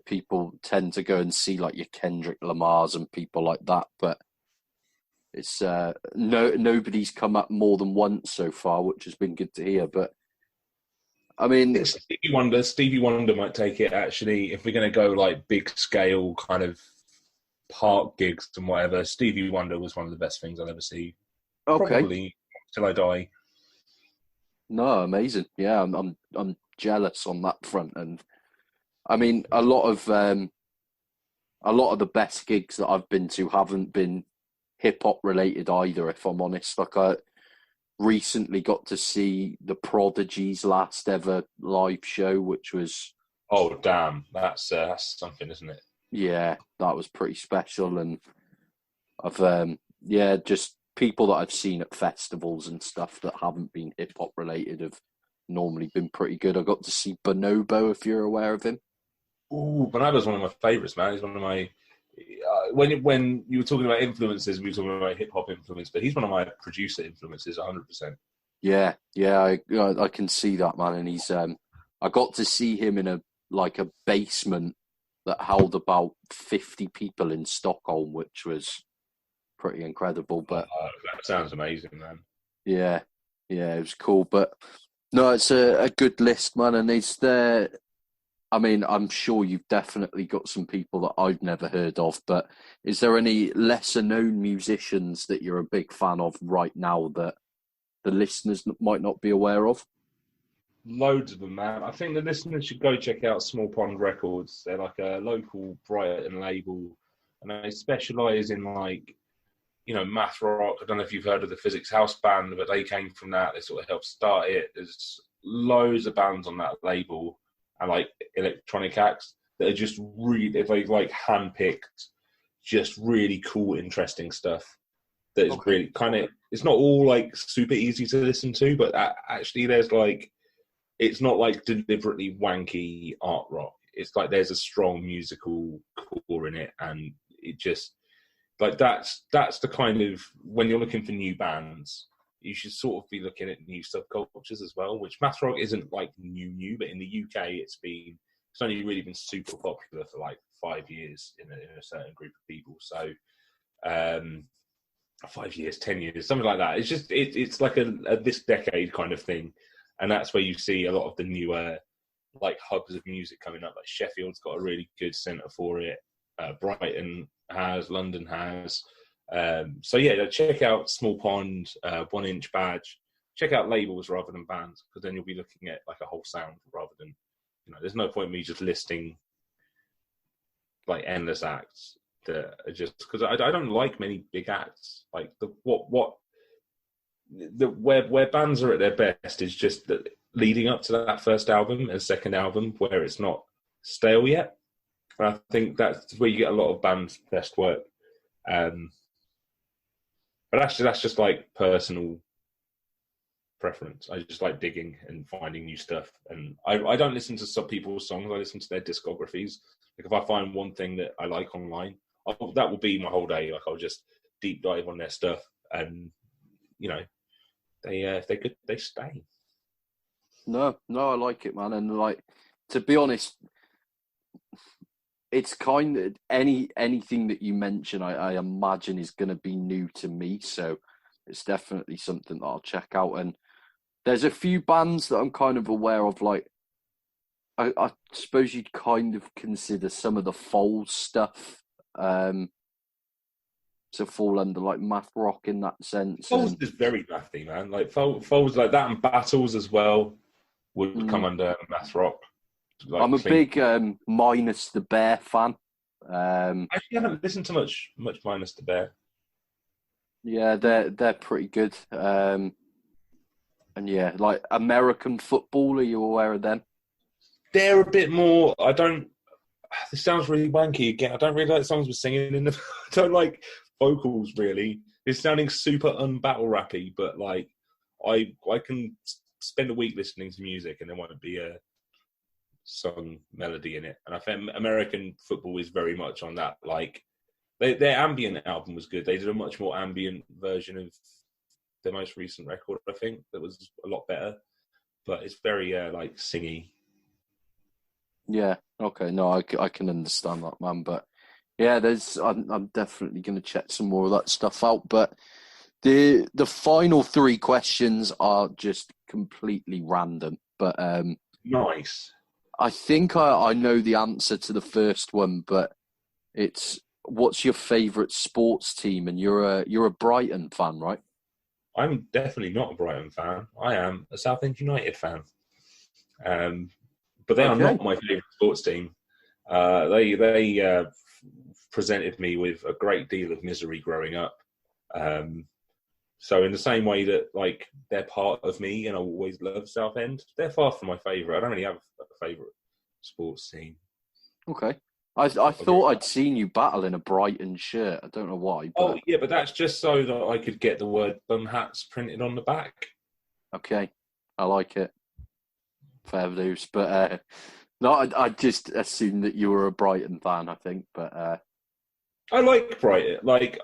People tend to go and see like your Kendrick Lamars and people like that. But it's nobody's come up more than once so far, which has been good to hear. But I mean, Stevie Wonder might take it actually. If we're going to go like big scale kind of park gigs and whatever, Stevie Wonder was one of the best things I'll ever see. okay, Probably till I die. no, amazing. Yeah, I'm jealous on that front, and I mean, a lot of the best gigs that I've been to haven't been hip hop related either. If I'm honest, like I recently got to see the Prodigy's last ever live show, which was Oh damn, that's something, isn't it? yeah, that was pretty special. And I've yeah, just people that I've seen at festivals and stuff that haven't been hip hop related have normally been pretty good. I got to see Bonobo, if you're aware of him. Ooh, Bonobo's one of my favourites, man. He's one of my when you were talking about influences, we were talking about hip hop influence, but he's one of my producer influences, 100%. Yeah, yeah, I can see that, man. And he's I got to see him in a basement that held about 50 people in Stockholm, which was pretty incredible. But That sounds amazing, man. yeah, yeah, it was cool. But no, it's a good list, man. And is there? I mean, I'm sure you've definitely got some people that I've never heard of. But is there any lesser known musicians that you're a big fan of right now that the listeners might not be aware of? Loads of them, man. I think the listeners should go check out Small Pond Records. They're like a local Brighton label, and they specialise in like, math rock. I don't know if you've heard of the Physics House band, but they came from that. They sort of helped start it. There's loads of bands on that label, and like electronic acts that are just really, they've like handpicked, just really cool, interesting stuff. That is really kind of, it's not all like super easy to listen to, but actually there's like, it's not like deliberately wanky art rock. It's like there's a strong musical core in it, and it just like that's the kind of, when you're looking for new bands, you should sort of be looking at new subcultures as well. Which math rock isn't like new, but in the UK it's only really been super popular for like 5 years in a certain group of people. So 5 years, 10 years, something like that. It's just it's like a this decade kind of thing. And that's where you see a lot of the newer, like, hubs of music coming up. Like Sheffield's got a really good centre for it. Brighton has, London has. So yeah, check out Small Pond, 1 Inch Badge. Check out labels rather than bands, because then you'll be looking at like a whole sound rather than, there's no point in me just listing like endless acts that are just, because I don't like many big acts. Like where bands are at their best is just that leading up to that first album and second album where it's not stale yet. And I think that's where you get a lot of bands' best work. But that's just like personal preference. I just like digging and finding new stuff. And I don't listen to some people's songs. I listen to their discographies. Like if I find one thing that I like online, that will be my whole day. Like I'll just deep dive on their stuff, and if they're good, they stay. No, I like it, man. And like, to be honest, it's kind of anything that you mention, I imagine is going to be new to me. So it's definitely something that I'll check out. And there's a few bands that I'm kind of aware of. Like, I suppose you'd kind of consider some of the Foles stuff to fall under like math rock in that sense. Foles is very mathy, man. Like Foles like that, and Battles as well would come under math rock. Like I'm a big Minus the Bear fan. I actually haven't listened to much Minus the Bear. Yeah, they're pretty good. And yeah, like American Football, are you aware of them? They're a bit more. This sounds really wanky again. I don't really like songs with singing in them. I don't like vocals really. It's sounding super unbattle rappy, but like I can spend a week listening to music and there won't be a song melody in it. And I think American Football is very much on that. Like their ambient album was good. They did a much more ambient version of their most recent record, I think, that was a lot better. But it's very like singy. Yeah. Okay. No, I can understand that, man. But Yeah, I'm definitely going to check some more of that stuff out. But the final three questions are just completely random. But Nice. I think I know the answer to the first one, but it's what's your favourite sports team? And you're a Brighton fan, right? I'm definitely not a Brighton fan. I am a Southend United fan. But they are Okay. not my favourite sports team. They presented me with a great deal of misery growing up. So in the same way that like they're part of me and I always love Southend, they're far from my favourite. I don't really have a favourite sports team. Okay. I thought I'd seen you battle in a Brighton shirt. I don't know why, Oh but yeah, but that's just so that I could get the word bum hats printed on the back. okay. I like it. Fair dues. But no, I just assumed that you were a Brighton fan, I think. But I like Brighton. Like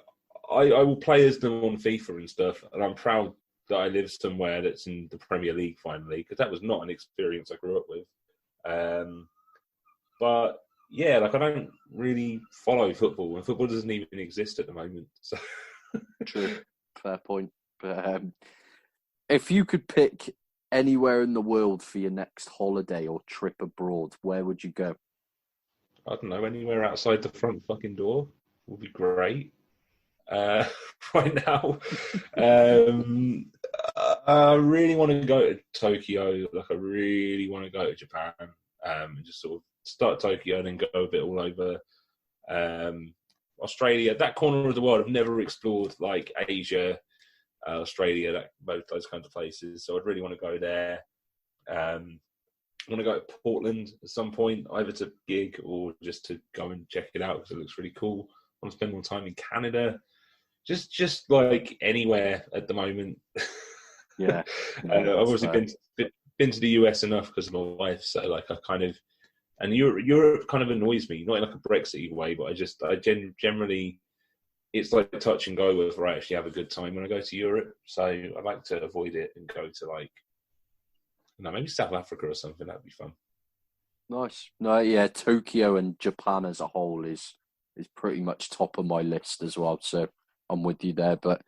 I will play as them on FIFA and stuff, and I'm proud that I live somewhere that's in the Premier League finally, because that was not an experience I grew up with. But yeah, like I don't really follow football, and football doesn't even exist at the moment. So true. Fair point. But if you could pick anywhere in the world for your next holiday or trip abroad, where would you go? I don't know, anywhere outside the front fucking door would be great. Uh, right now, um, I really want to go to Tokyo. Like, I really want to go to Japan, and just sort of start Tokyo and then go a bit all over Australia. That corner of the world I've never explored, like Asia, Australia, both those kinds of places. So I'd really want to go there. I want to go to Portland at some point, either to gig or just to go and check it out because it looks really cool. I want to spend more time in Canada. Just like anywhere at the moment. Yeah, I've obviously fair. been to the US enough because of my wife, so like I kind of, and Europe kind of annoys me, not in like a Brexit way, but I generally, it's like touch and go whether I actually have a good time when I go to Europe. So I like to avoid it and go to like, no, maybe South Africa or something. That'd be fun. Nice. No, yeah, Tokyo and Japan as a whole is pretty much top of my list as well. So I'm with you there. But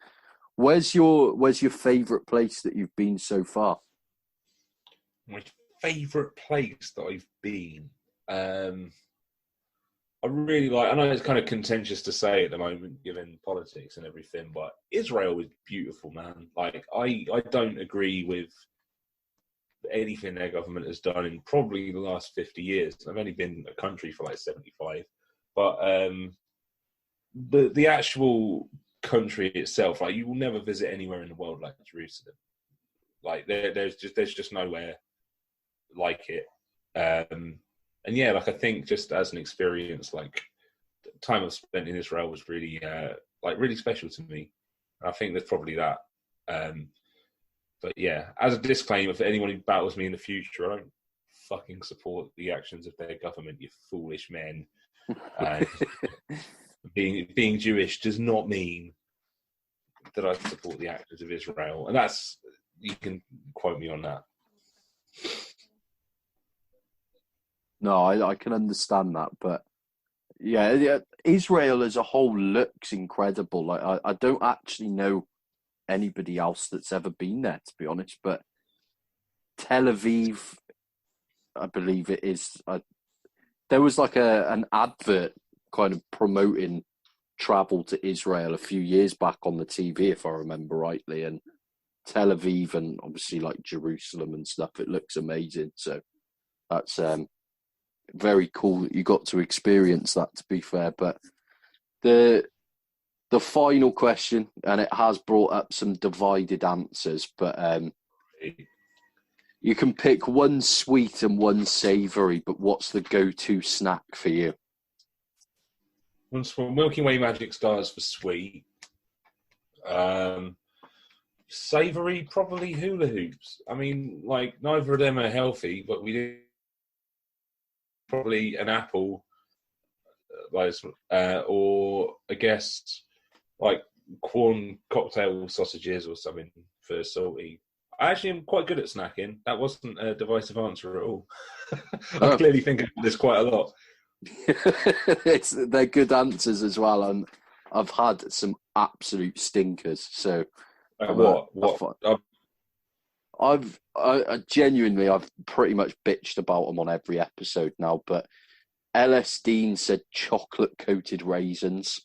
where's your favourite place that you've been so far? My favourite place that I've been. I really like. I know it's kind of contentious to say at the moment, given politics and everything, but Israel is beautiful, man. Like I don't agree with anything their government has done in probably the last 50 years. I've only been a country for like 75, but the actual country itself, like you will never visit anywhere in the world like Jerusalem. Like there's just nowhere like it. And yeah, like I think just as an experience, like the time I've spent in Israel was really like really special to me. I think there's probably that. But yeah, as a disclaimer for anyone who battles me in the future, I don't fucking support the actions of their government, you foolish men. Being Jewish does not mean that I support the actions of Israel, and that's, you can quote me on that. No, I can understand that, but yeah, Israel as a whole looks incredible. Like I don't actually know anybody else that's ever been there, to be honest. But Tel Aviv, I believe it is. There was like an advert kind of promoting travel to Israel a few years back on the TV, if I remember rightly, and Tel Aviv and obviously like Jerusalem and stuff. It looks amazing. So that's very cool that you got to experience that, to be fair. But the final question, and it has brought up some divided answers, but you can pick one sweet and one savoury, but what's the go-to snack for you? One's from Milky Way Magic Stars for sweet. Savoury, probably hula hoops. I mean, like neither of them are healthy, but we do probably an apple, like, or I guess like corn cocktail sausages or something for salty. I actually am quite good at snacking. That wasn't a divisive answer at all. I Oh, clearly think of this quite a lot. They're good answers as well, and I've had some absolute stinkers. So What? I genuinely, I've pretty much bitched about them on every episode now. But LS Dean said chocolate coated raisins,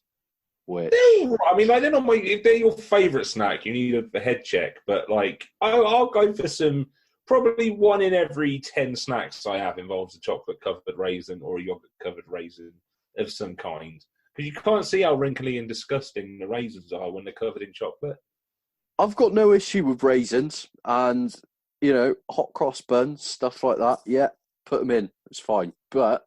which I mean, like, they're not if they're your favourite snack, you need a head check. But like, I'll go for some. Probably 1 in every 10 snacks I have involves a chocolate covered raisin or a yogurt covered raisin of some kind. Because you can't see how wrinkly and disgusting the raisins are when they're covered in chocolate. I've got no issue with raisins and, hot cross buns, stuff like that. Yeah, put them in. It's fine. But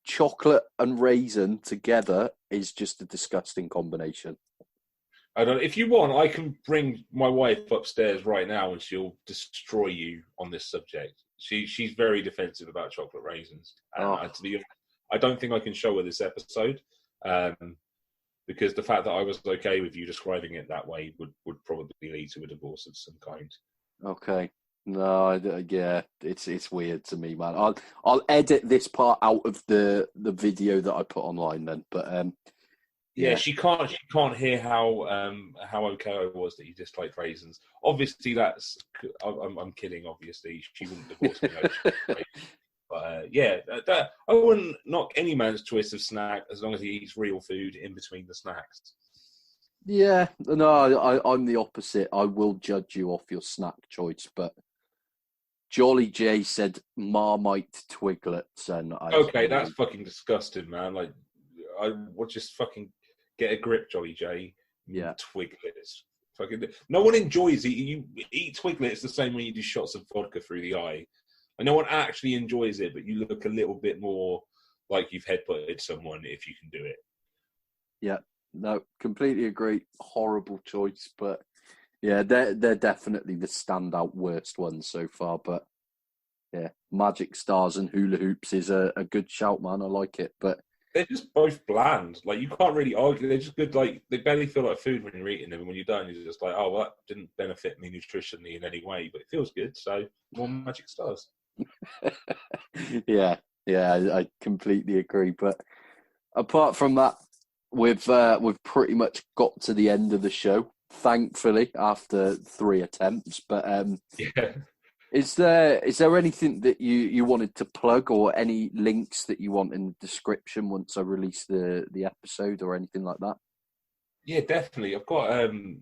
chocolate and raisin together is just a disgusting combination. If you want, I can bring my wife upstairs right now and she'll destroy you on this subject. She's very defensive about chocolate raisins. And to be honest, I don't think I can show her this episode because the fact that I was okay with you describing it that way would probably lead to a divorce of some kind. Okay. No, yeah, it's weird to me, man. I'll edit this part out of the video that I put online then, but yeah, she can't hear how okay I was that you disliked raisins. Obviously, I'm kidding. Obviously, she wouldn't divorce me. But I wouldn't knock any man's choice of snack as long as he eats real food in between the snacks. Yeah, no, I'm the opposite. I will judge you off your snack choice, but Jolly J said Marmite Twiglets, and that's fucking disgusting, man. Like, I would just fucking get a grip, Jolly J. Yeah, Twiglets. Fucking no one enjoys it. You eat Twiglets the same way you do shots of vodka through the eye. And no one actually enjoys it, but you look a little bit more like you've headbutted someone if you can do it. Yeah, no, completely agree. Horrible choice, but yeah, they're definitely the standout worst ones so far. But yeah, Magic Stars and Hula Hoops is a good shout, man. I like it, but they're just both bland. Like, you can't really argue. They're just good. Like, they barely feel like food when you're eating them. And when you're done, you're just like, oh, well, that didn't benefit me nutritionally in any way, but it feels good. So more Magic Stars. yeah, I completely agree. But apart from that, we've pretty much got to the end of the show, thankfully, after 3 attempts. But yeah. Is there anything that you wanted to plug, or any links that you want in the description once I release the episode, or anything like that? Yeah, definitely. I've got an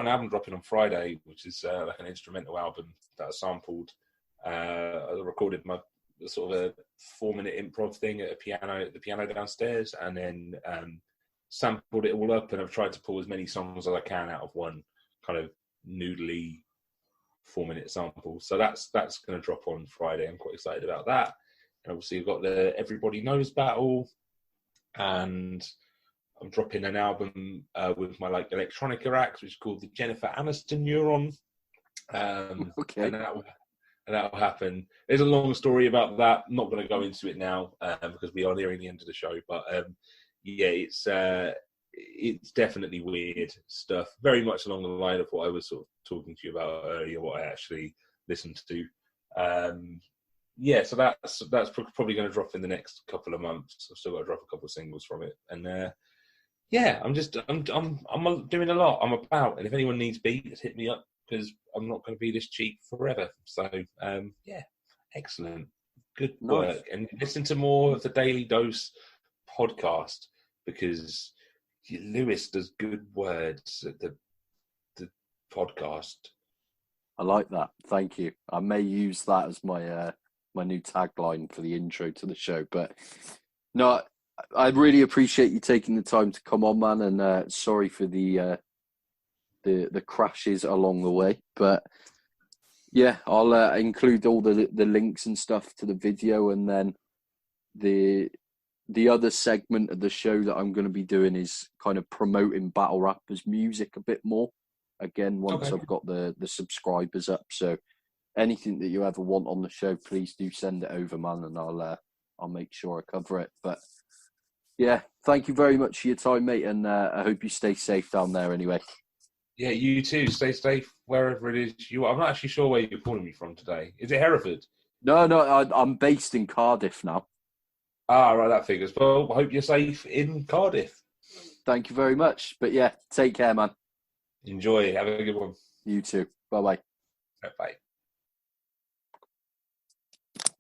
album dropping on Friday, which is like an instrumental album that I sampled. I recorded my sort of a 4-minute improv thing at the piano downstairs, and then sampled it all up. And I've tried to pull as many songs as I can out of one kind of noodly 4-minute sample. So that's going to drop on Friday. I'm quite excited about that. And obviously I've got the Everybody Knows battle, and I'm dropping an album with my electronica act, which is called the Jennifer Aniston Neuron. Okay. And that'll happen. There's a long story about that. I'm not going to go into it now because we are nearing the end of the show. But it's definitely weird stuff. Very much along the line of what I was sort of talking to you about earlier, what I actually listened to. So that's probably going to drop in the next couple of months. I've still got to drop a couple of singles from it, and I'm doing a lot. I'm about, and if anyone needs beats, hit me up, because I'm not going to be this cheap forever. So excellent, good work, and listen to more of the Daily Dose podcast, because Lewis does good words at the podcast. I like that. Thank you. I may use that as my my new tagline for the intro to the show. But no, I really appreciate you taking the time to come on, man. And sorry for the crashes along the way. But yeah, I'll include all the links and stuff to the video, and then the other segment of the show that I'm going to be doing is kind of promoting Battle Rappers music a bit more. Again, once I've got the subscribers up. So anything that you ever want on the show, please do send it over, man, and I'll make sure I cover it. But yeah, thank you very much for your time, mate, and I hope you stay safe down there anyway. Yeah, you too. Stay safe wherever it is you are. I'm not actually sure where you're calling me from today. Is it Hereford? No, I'm based in Cardiff now. Ah, right, that figures. Well, I hope you're safe in Cardiff. Thank you very much. But yeah, take care, man. Enjoy. Have a good one. You too. Bye bye. Bye.